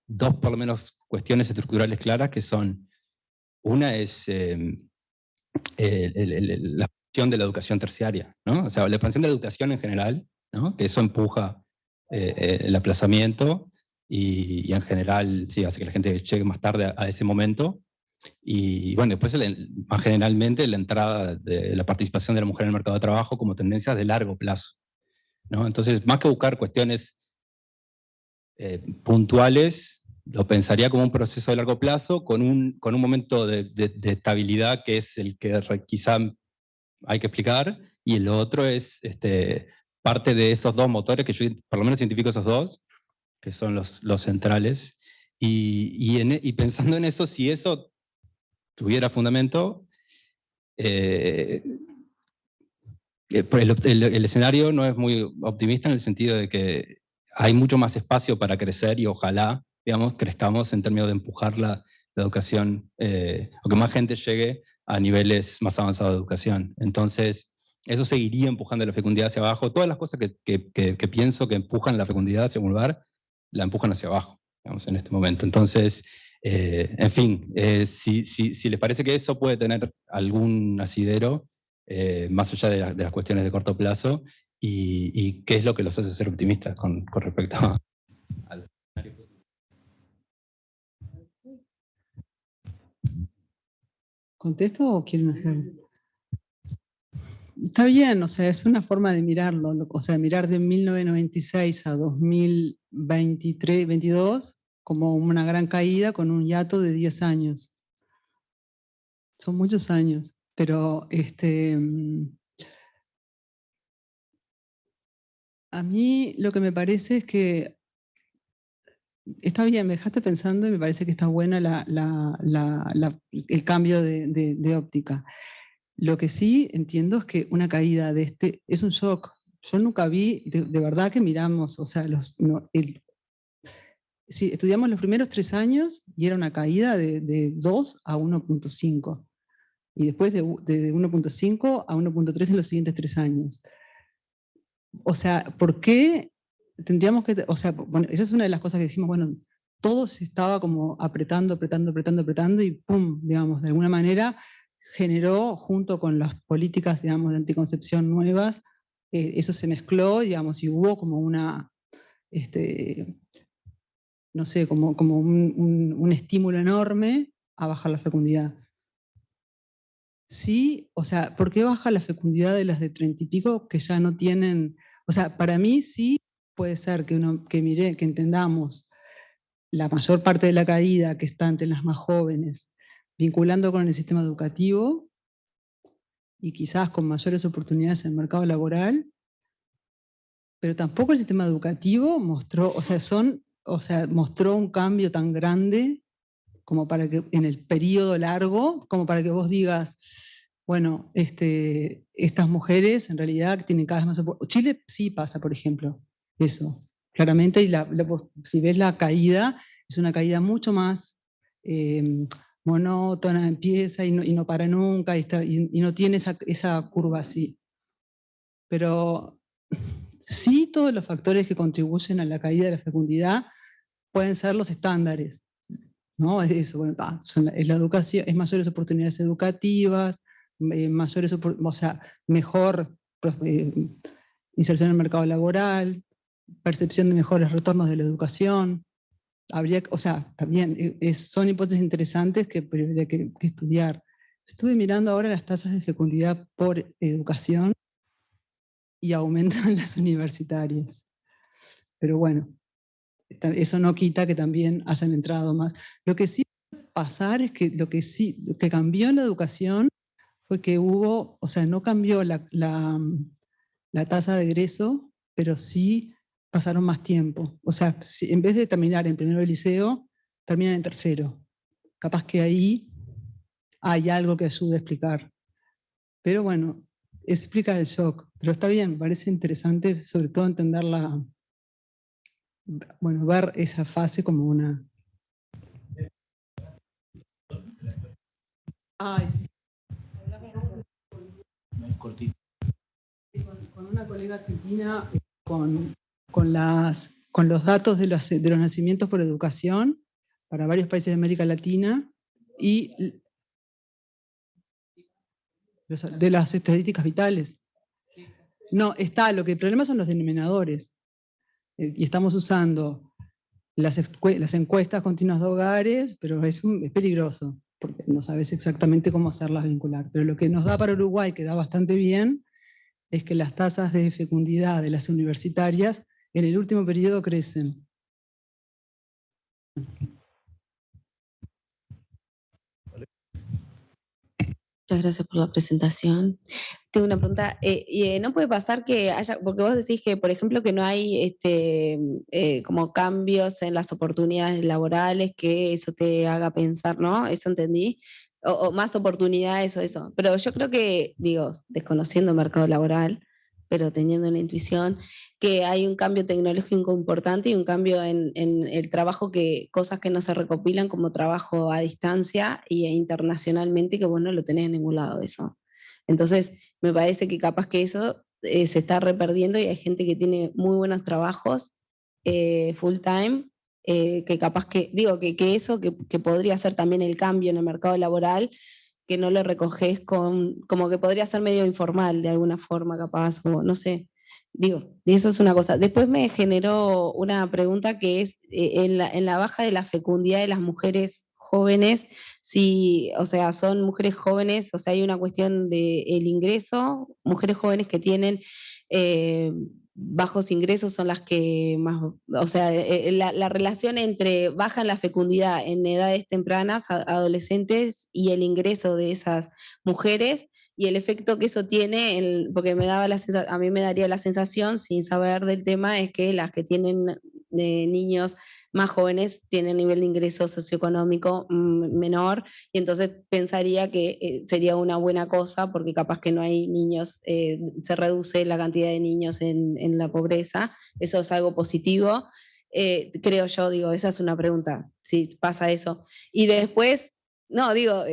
2 por lo menos cuestiones estructurales claras, que son, una es la expansión de la educación terciaria, ¿no? O sea, la expansión de la educación en general, ¿no? Que eso empuja el aplazamiento y en general sí, hace que la gente llegue más tarde a ese momento. Y bueno, después más generalmente la entrada de la participación de la mujer en el mercado de trabajo como tendencias de largo plazo, ¿no? Entonces, más que buscar cuestiones puntuales, lo pensaría como un proceso de largo plazo con un momento de estabilidad que es el que quizá hay que explicar, y el otro es parte de esos 2 motores, que yo por lo menos identifico esos 2, que son los centrales, y pensando en eso, si eso tuviera fundamento, el escenario no es muy optimista en el sentido de que hay mucho más espacio para crecer y ojalá, digamos, crezcamos en términos de empujar la la educación, o que más gente llegue a niveles más avanzados de educación. Entonces, eso seguiría empujando la fecundidad hacia abajo. Todas las cosas que pienso que empujan la fecundidad hacia un lugar, la empujan hacia abajo, digamos, en este momento. Entonces, en fin, si les parece que eso puede tener algún asidero, más allá de las cuestiones de corto plazo, y qué es lo que los hace ser optimistas con respecto al escenario futuro. ¿Contesto o quieren hacerlo? Está bien, o sea, es una forma de mirarlo, o sea, mirar de 1996 a 2023, 22 como una gran caída con un hiato de 10 años. Son muchos años, pero a mí lo que me parece es que está bien, me dejaste pensando y me parece que está buena el cambio de óptica. Lo que sí entiendo es que una caída de es un shock. Yo nunca vi, de verdad que miramos, o sea, si estudiamos los primeros 3 años y era una caída de 2 a 1.5. Y después de 1.5 a 1.3 en los siguientes 3 años. O sea, ¿por qué tendríamos que, o sea, bueno, esa es una de las cosas que decimos, bueno, todo se estaba como apretando y pum, digamos, de alguna manera generó, junto con las políticas, digamos, de anticoncepción nuevas, eso se mezcló, digamos, y hubo como una, no sé, como un estímulo enorme a bajar la fecundidad. Sí, o sea, ¿por qué baja la fecundidad de las de 30 y pico que ya no tienen? O sea, para mí sí puede ser que entendamos la mayor parte de la caída que está entre las más jóvenes, vinculando con el sistema educativo y quizás con mayores oportunidades en el mercado laboral, pero tampoco el sistema educativo mostró, mostró un cambio tan grande como para que en el periodo largo, como para que vos digas, bueno, estas mujeres en realidad tienen cada vez más oportunidades. Chile sí pasa, por ejemplo, eso, claramente, y si ves la caída, es una caída mucho más monótona, empieza y no para nunca, y no tiene esa curva así. Pero sí, todos los factores que contribuyen a la caída de la fecundidad pueden ser los estándares, ¿no? Es eso, bueno, es la educación, es mayores oportunidades educativas, mejor inserción en el mercado laboral, percepción de mejores retornos de la educación. También son hipótesis interesantes que habría que estudiar. Estuve mirando ahora las tasas de fecundidad por educación y aumentan las universitarias. Pero bueno, eso no quita que también hayan entrado más. Lo que sí puede pasar es que lo que cambió en la educación fue que no cambió la tasa de egreso, pero sí pasaron más tiempo. O sea, en vez de terminar en primero de liceo, terminan en tercero. Capaz que ahí hay algo que ayude a explicar. Pero bueno, explica el shock. Pero está bien, parece interesante, sobre todo entender ver esa fase como una... Ay, sí. Con una colega argentina, con los datos de los nacimientos por educación para varios países de América Latina y de las estadísticas vitales. No, el problema son los denominadores. Y estamos usando las encuestas continuas de hogares, pero es peligroso, porque no sabes exactamente cómo hacerlas vincular. Pero lo que nos da para Uruguay, que da bastante bien, es que las tasas de fecundidad de las universitarias en el último periodo crecen. Muchas gracias por la presentación. Tengo una pregunta. ¿No puede pasar que haya, porque vos decís que, por ejemplo, que no hay como cambios en las oportunidades laborales, que eso te haga pensar, ¿no? Eso entendí. O más oportunidades o eso. Pero yo creo que, digo, desconociendo el mercado laboral, pero teniendo una intuición, que hay un cambio tecnológico importante y un cambio en el trabajo, cosas que no se recopilan como trabajo a distancia e internacionalmente, que vos no lo tenés en ningún lado eso. Entonces, me parece que capaz que eso se está reperdiendo y hay gente que tiene muy buenos trabajos full time, que capaz que, digo, que eso, que podría ser también el cambio en el mercado laboral, que no lo recoges como que podría ser medio informal de alguna forma capaz, o no sé, digo, y eso es una cosa. Después me generó una pregunta que es, en la baja de la fecundidad de las mujeres jóvenes, si, o sea, son mujeres jóvenes, o sea, hay una cuestión del ingreso, mujeres jóvenes que tienen bajos ingresos son las que más, o sea, la relación entre baja en la fecundidad en edades tempranas, adolescentes, y el ingreso de esas mujeres y el efecto que eso tiene, porque a mí me daría la sensación, sin saber del tema, es que las que tienen niños más jóvenes tienen nivel de ingreso socioeconómico menor, y entonces pensaría que sería una buena cosa, porque capaz que no hay niños, se reduce la cantidad de niños en la pobreza, eso es algo positivo, creo yo, digo, esa es una pregunta, si pasa eso. Y después, no, digo,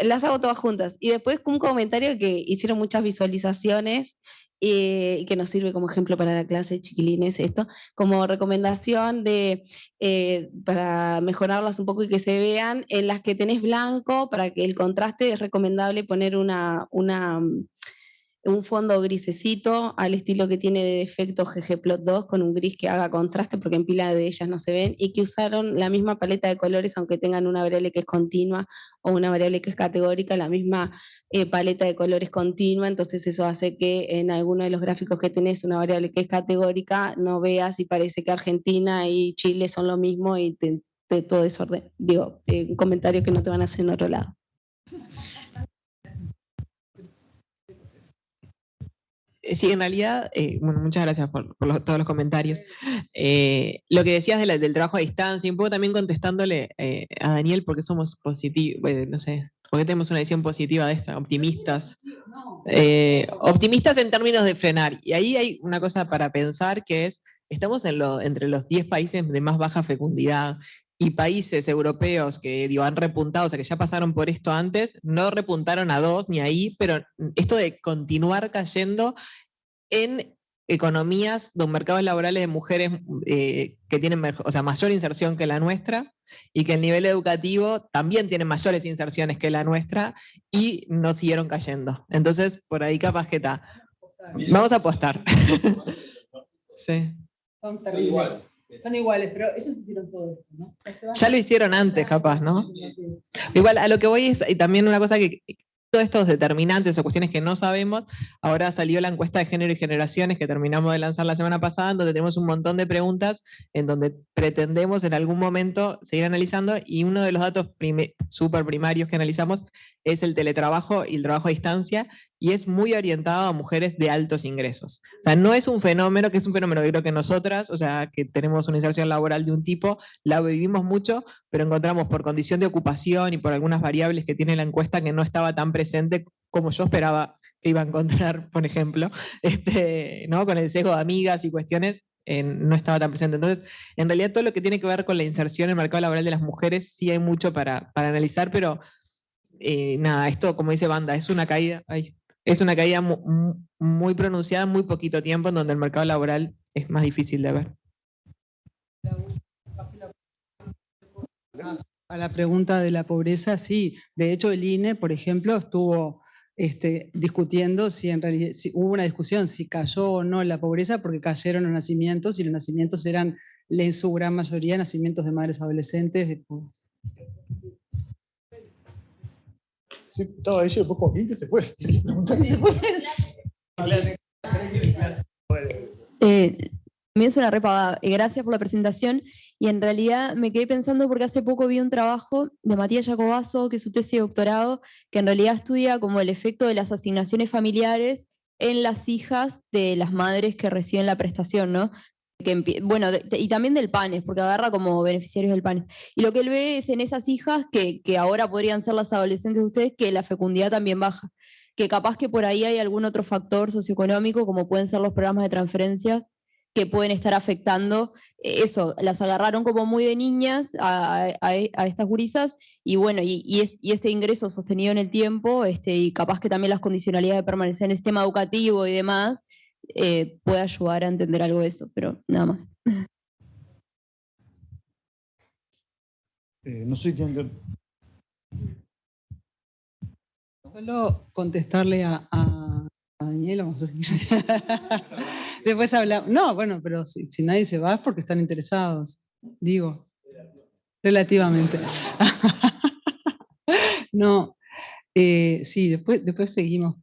las hago todas juntas. Y después un comentario que hicieron muchas visualizaciones, que nos sirve como ejemplo para la clase, chiquilines, esto, como recomendación para mejorarlas un poco y que se vean, en las que tenés blanco, para que el contraste es recomendable poner un fondo grisecito al estilo que tiene de defecto ggplot2, con un gris que haga contraste, porque en pila de ellas no se ven, y que usaron la misma paleta de colores, aunque tengan una variable que es continua o una variable que es categórica, la misma paleta de colores continua. Entonces eso hace que en alguno de los gráficos que tenés una variable que es categórica, no veas y parece que Argentina y Chile son lo mismo y te todo desorden. Digo, un comentario que no te van a hacer en otro lado. Sí, en realidad, bueno, muchas gracias por todos los comentarios. Lo que decías del trabajo a distancia, un poco también contestándole a Daniel, porque somos positivos, no sé, porque tenemos una visión positiva de esta, optimistas. Optimistas en términos de frenar. Y ahí hay una cosa para pensar, que es, estamos entre los 10 países de más baja fecundidad, y países europeos que han repuntado, o sea, que ya pasaron por esto antes, no repuntaron a 2 ni ahí, pero esto de continuar cayendo en economías de mercados laborales de mujeres que tienen mayor inserción que la nuestra, y que el nivel educativo también tiene mayores inserciones que la nuestra, y no siguieron cayendo. Entonces, por ahí capaz que está. Vamos a apostar. Sí. Son terribles. Son iguales, pero ellos hicieron todo esto, ¿no? Ya lo hicieron antes, capaz, ¿no? Igual, a lo que voy es, y también una cosa que todos estos determinantes o cuestiones que no sabemos, ahora salió la encuesta de género y generaciones que terminamos de lanzar la semana pasada, en donde tenemos un montón de preguntas, en donde pretendemos en algún momento seguir analizando, y uno de los datos súper primarios que analizamos es el teletrabajo y el trabajo a distancia, y es muy orientado a mujeres de altos ingresos. O sea, no es un fenómeno, que es un fenómeno que creo que nosotras, o sea, que tenemos una inserción laboral de un tipo, la vivimos mucho, pero encontramos por condición de ocupación y por algunas variables que tiene la encuesta que no estaba tan presente como yo esperaba que iba a encontrar, por ejemplo, ¿no? Con el sesgo de amigas y cuestiones, no estaba tan presente. Entonces, en realidad todo lo que tiene que ver con la inserción en el mercado laboral de las mujeres, sí hay mucho para analizar, pero nada, esto, como dice Banda, es una caída, muy pronunciada en muy poquito tiempo, en donde el mercado laboral es más difícil de ver. A la pregunta de la pobreza, sí. De hecho, el INE, por ejemplo, estuvo discutiendo si en realidad hubo una discusión si cayó o no la pobreza, porque cayeron los nacimientos, y los nacimientos eran en su gran mayoría nacimientos de madres adolescentes. Sí, estaba ella, después Joaquín, que se fue. Me es una repagada. Gracias por la presentación. Y en realidad me quedé pensando porque hace poco vi un trabajo de Matías Jacobazo, que es su tesis de doctorado, que en realidad estudia como el efecto de las asignaciones familiares en las hijas de las madres que reciben la prestación, ¿no? Bueno, y también del PANES, porque agarra como beneficiarios del PANES. Y lo que él ve es en esas hijas que ahora podrían ser las adolescentes de ustedes, que la fecundidad también baja. que capaz que por ahí hay algún otro factor socioeconómico, como pueden ser los programas de transferencias, que pueden estar afectando eso. Las agarraron como muy de niñas a estas gurisas, y bueno, y ese ingreso sostenido en el tiempo, y capaz que también las condicionalidades de permanecer en el sistema educativo y demás, puede ayudar a entender algo de eso, pero nada más. No sé quién. Solo contestarle a Daniela, vamos a seguir. Después hablamos. No, bueno, pero si nadie se va es porque están interesados, digo, relativamente. No, sí, después seguimos.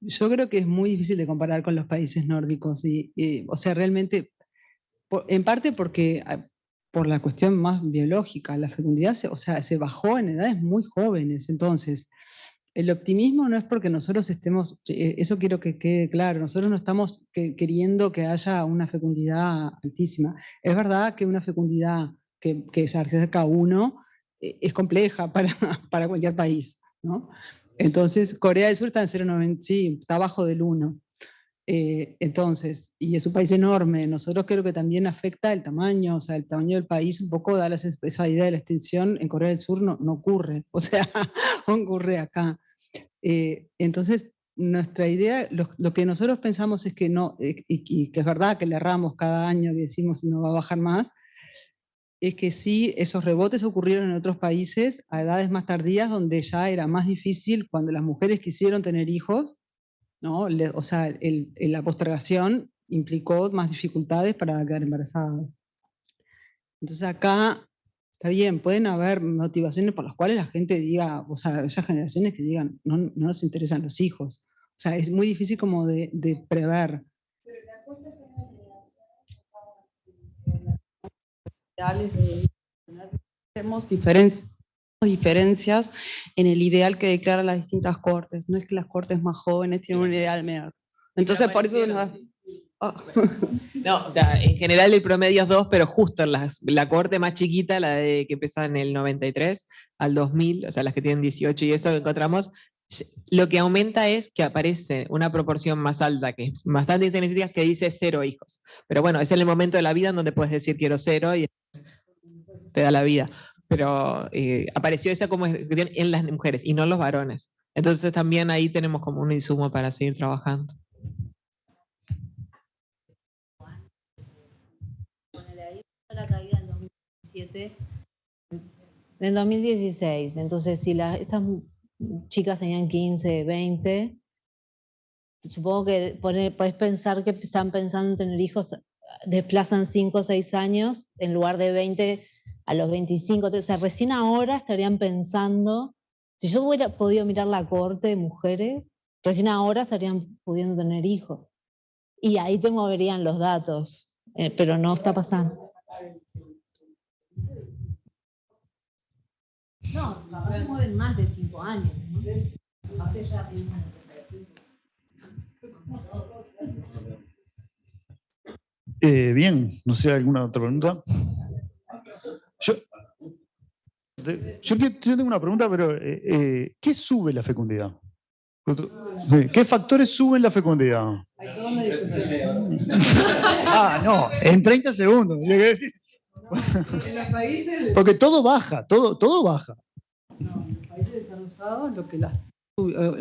Yo creo que es muy difícil de comparar con los países nórdicos, o sea, realmente, en parte porque por la cuestión más biológica, la fecundidad se bajó en edades muy jóvenes, entonces el optimismo no es porque nosotros estemos, eso quiero que quede claro, nosotros no estamos queriendo que haya una fecundidad altísima. Es verdad que una fecundidad que se acerca a 1 es compleja para cualquier país, ¿no? Entonces, Corea del Sur está en 0,90, sí, está abajo del 1. Entonces, y es un país enorme, nosotros creo que también afecta el tamaño, o sea, el tamaño del país un poco da esa idea de la extensión, en Corea del Sur no ocurre, o sea, ocurre acá. Entonces, nuestra idea, lo que nosotros pensamos es que no, y que es verdad que le erramos cada año y decimos no va a bajar más, es que sí, esos rebotes ocurrieron en otros países a edades más tardías, donde ya era más difícil cuando las mujeres quisieron tener hijos, ¿no? O sea, la postergación implicó más dificultades para quedar embarazadas. Entonces acá, está bien, pueden haber motivaciones por las cuales la gente diga, o sea, esas generaciones que digan, no nos interesan los hijos. O sea, es muy difícil como de prever. Tenemos diferencias en el ideal que declaran las distintas cortes. No es que las cortes más jóvenes tienen un ideal menor. Entonces, por eso No, o sea, en general el promedio es 2, pero justo en la corte más chiquita, la de que empieza en el 93 al 2000, o sea, las que tienen 18 y eso encontramos, lo que aumenta es que aparece una proporción más alta, que es bastante significativa, que dice 0 hijos. Pero bueno, es en el momento de la vida en donde puedes decir quiero 0 y te da la vida. Pero apareció esa como cuestión en las mujeres y no en los varones. Entonces también ahí tenemos como un insumo para seguir trabajando. La caída en 2017, en 2016. Entonces, si estas chicas tenían 15, 20, supongo que podés pensar que están pensando en tener hijos, desplazan 5 o 6 años en lugar de 20 a los 25. O sea, recién ahora estarían pensando, si yo hubiera podido mirar la corte de mujeres, recién ahora estarían pudiendo tener hijos. Y ahí te moverían los datos, pero no está pasando. No, capaz mueven más de 5 años, ¿no? Bien, no sé, ¿alguna otra pregunta? Yo tengo una pregunta, pero ¿qué sube la fecundidad? ¿Qué factores suben la fecundidad? No, en 30 segundos. En los países, porque todo baja, todo baja. No, en los países desarrollados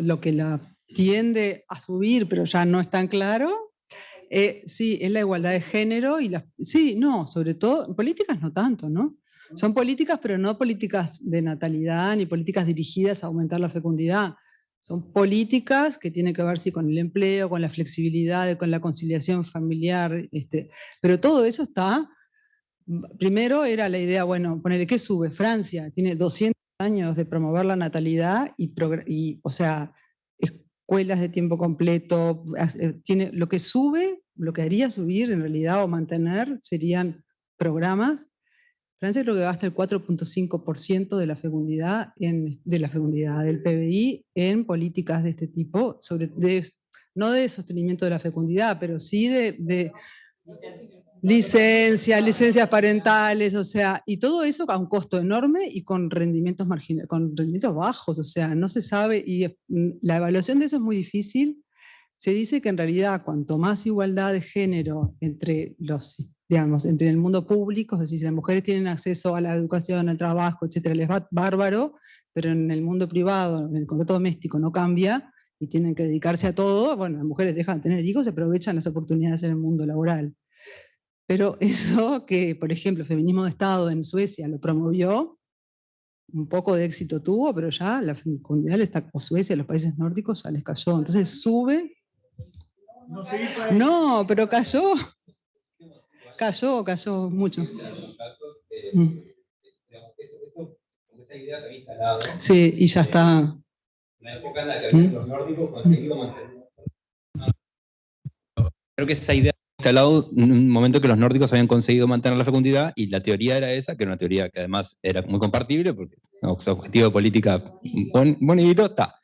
lo que la tiende a subir, pero ya no es tan claro, sí, es la igualdad de género sí, no, sobre todo, en políticas no tanto, ¿no? Son políticas, pero no políticas de natalidad ni políticas dirigidas a aumentar la fecundidad. Son políticas que tienen que ver sí, con el empleo, con la flexibilidad, con la conciliación familiar, pero todo eso está. Primero era la idea, bueno, ponerle, ¿qué sube? Francia tiene 200 años de promover la natalidad o sea, escuelas de tiempo completo, tiene, lo que sube, lo que haría subir en realidad o mantener serían programas. Francia creo que gasta el 4,5% de la fecundidad, del PBI en políticas de este tipo, no de sostenimiento de la fecundidad, pero sí de licencias parentales, o sea, y todo eso a un costo enorme y con rendimientos con rendimientos bajos, o sea, no se sabe, y la evaluación de eso es muy difícil. Se dice que en realidad cuanto más igualdad de género entre entre el mundo público, es decir, si las mujeres tienen acceso a la educación, al trabajo, etcétera, les va bárbaro, pero en el mundo privado, en el contrato doméstico no cambia y tienen que dedicarse a todo, bueno, las mujeres dejan de tener hijos y aprovechan las oportunidades en el mundo laboral. Pero eso que, por ejemplo, el feminismo de Estado en Suecia lo promovió, un poco de éxito tuvo, pero ya la fecundidad, o Suecia, los países nórdicos, ya les cayó. Entonces sube. No, pero cayó. Cayó mucho. Sí, y ya está. Una época en la que los nórdicos conseguido mantener. Creo que esa idea instalado en un momento que los nórdicos habían conseguido mantener la fecundidad y la teoría era esa, que era una teoría que además era muy compartible porque su objetivo de política bonito está.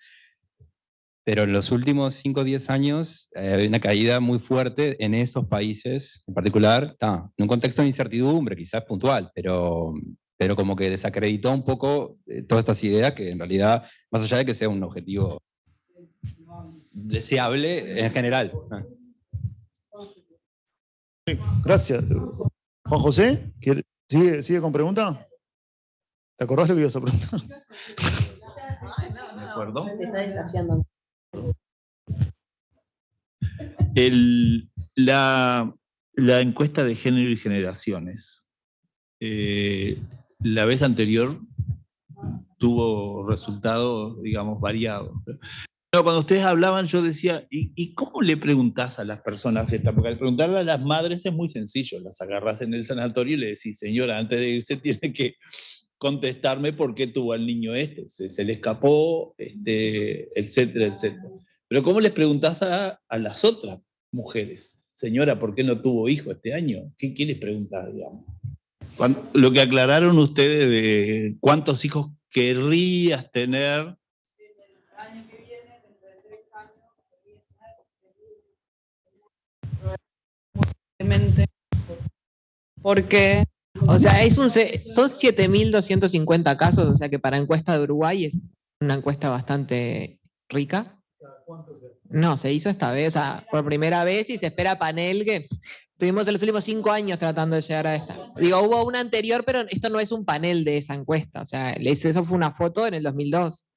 Pero en los últimos 5 o 10 años hay una caída muy fuerte en esos países en particular, en un contexto de incertidumbre, quizás puntual, pero como que desacreditó un poco todas estas ideas que en realidad, más allá de que sea un objetivo deseable en general. Sí, gracias. Juan José, ¿sigue con pregunta? ¿Te acordás lo que ibas a preguntar? De acuerdo. Te está desafiando. La encuesta de género y generaciones, la vez anterior tuvo resultados, digamos, variados. Pero cuando ustedes hablaban, yo decía, ¿y cómo le preguntás a las personas esta? Porque al preguntarle a las madres es muy sencillo, las agarrás en el sanatorio y le decís, señora, antes de irse tiene que contestarme por qué tuvo al niño se le escapó, etcétera, etcétera. Pero ¿cómo les preguntás a las otras mujeres? Señora, ¿por qué no tuvo hijo este año? ¿Qué les preguntás, digamos? Lo que aclararon ustedes de cuántos hijos querrías tener. Porque, o sea, son 7.250 casos, o sea que para encuesta de Uruguay es una encuesta bastante rica. No, se hizo esta vez, o sea, por primera vez y se espera panel que tuvimos en los últimos 5 años tratando de llegar a esta. Digo, hubo una anterior, pero esto no es un panel de esa encuesta, o sea, eso fue una foto en el 2002.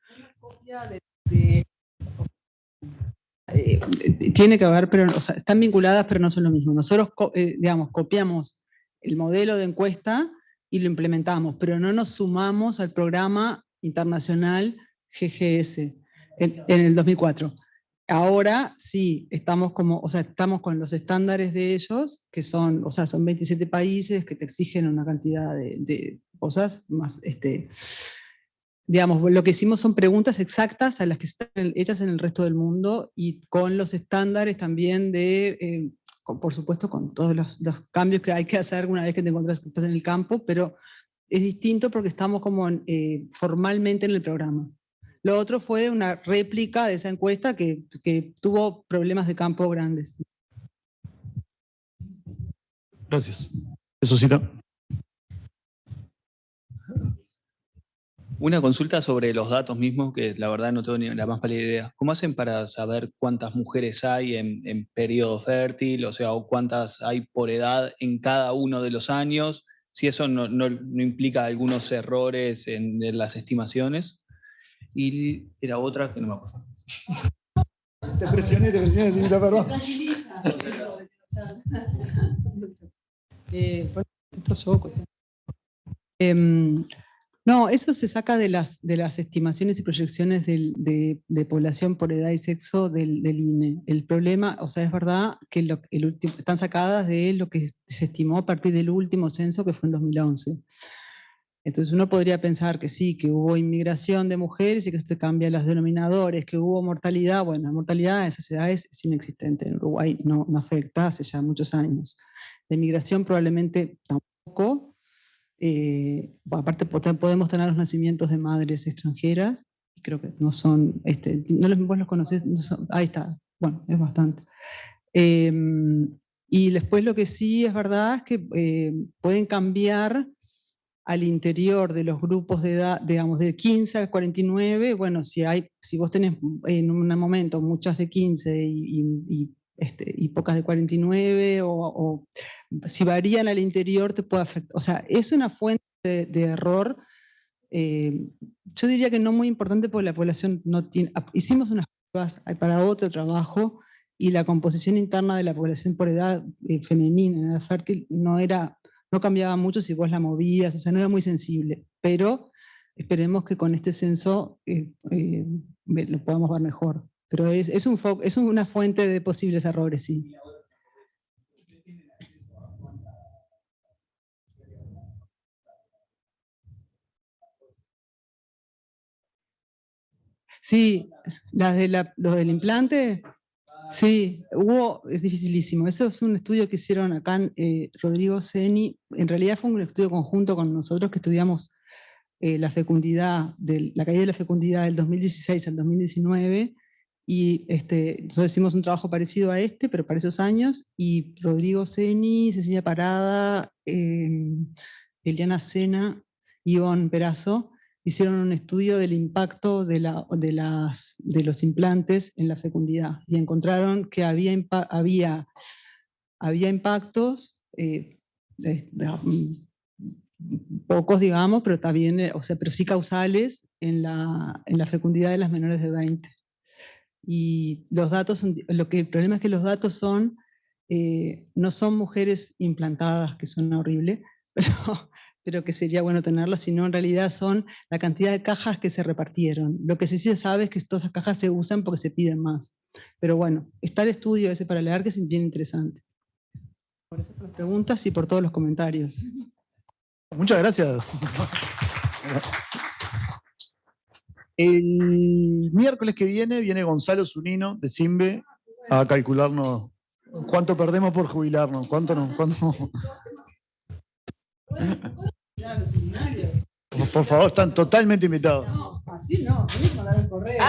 Tiene que haber, pero o sea, están vinculadas, pero no son lo mismo. Nosotros, digamos, copiamos el modelo de encuesta y lo implementamos, pero no nos sumamos al programa internacional GGS en el 2004. Ahora sí, estamos con los estándares de ellos, que son 27 países que te exigen una cantidad de cosas más, digamos, lo que hicimos son preguntas exactas a las que están hechas en el resto del mundo y con los estándares también por supuesto, con todos los cambios que hay que hacer una vez que te encuentras que estás en el campo, pero es distinto porque estamos como formalmente en el programa. Lo otro fue una réplica de esa encuesta que tuvo problemas de campo grandes. Gracias. Suscita. Una consulta sobre los datos mismos, que la verdad no tengo ni la más pálida idea. ¿Cómo hacen para saber cuántas mujeres hay en periodo fértil, o sea, o cuántas hay por edad en cada uno de los años? Si eso no implica algunos errores en las estimaciones. Y era otra que no me acuerdo. Te presioné, señorita, perdón. No, eso se saca de las estimaciones y proyecciones de población por edad y sexo del INE. El problema, o sea, es verdad que están sacadas de lo que se estimó a partir del último censo que fue en 2011. Entonces uno podría pensar que sí, que hubo inmigración de mujeres y que esto cambia los denominadores, que hubo mortalidad. Bueno, la mortalidad a esas edades es inexistente. En Uruguay no afecta hace ya muchos años. La inmigración probablemente tampoco. Aparte podemos tener los nacimientos de madres extranjeras, y creo que no son, vos los conocés, no son, ahí está, bueno, es bastante. Y después lo que sí es verdad es que pueden cambiar al interior de los grupos de edad, digamos, de 15 a 49, bueno, si vos tenés en un momento muchas de 15 y pocas de 49, o si varían al interior te puede afectar. O sea, es una fuente de error. Yo diría que no muy importante porque la población no tiene... Hicimos unas pruebas para otro trabajo y la composición interna de la población por edad femenina, en edad fértil, no cambiaba mucho si vos la movías, o sea, no era muy sensible, pero esperemos que con este censo lo podamos ver mejor. Pero es una fuente de posibles errores, sí. Sí, los del implante, sí, es dificilísimo. Eso es un estudio que hicieron acá Rodrigo Seni. En realidad fue un estudio conjunto con nosotros que estudiamos la caída de la fecundidad del 2016 al 2019. Y nosotros hicimos un trabajo parecido a pero para esos años. Y Rodrigo Seni, Cecilia Parada, Eliana Sena, Ivonne Perazo, hicieron un estudio del impacto de los implantes en la fecundidad y encontraron que había impactos, pocos digamos, pero también, pero sí causales en la fecundidad de las menores de 20. Y los datos, el problema es que los datos no son mujeres implantadas, que suena horrible, pero que sería bueno tenerlas, sino en realidad son la cantidad de cajas que se repartieron. Lo que sí se sabe es que todas esas cajas se usan porque se piden más. Pero bueno, está el estudio ese para leer que es bien interesante. Por esas preguntas y por todos los comentarios. Muchas gracias. El miércoles que viene Gonzalo Zunino de Simbe a calcularnos cuánto perdemos por jubilarnos, cuánto no. Por favor, están totalmente invitados. No, así no, tenés que mandar el correo.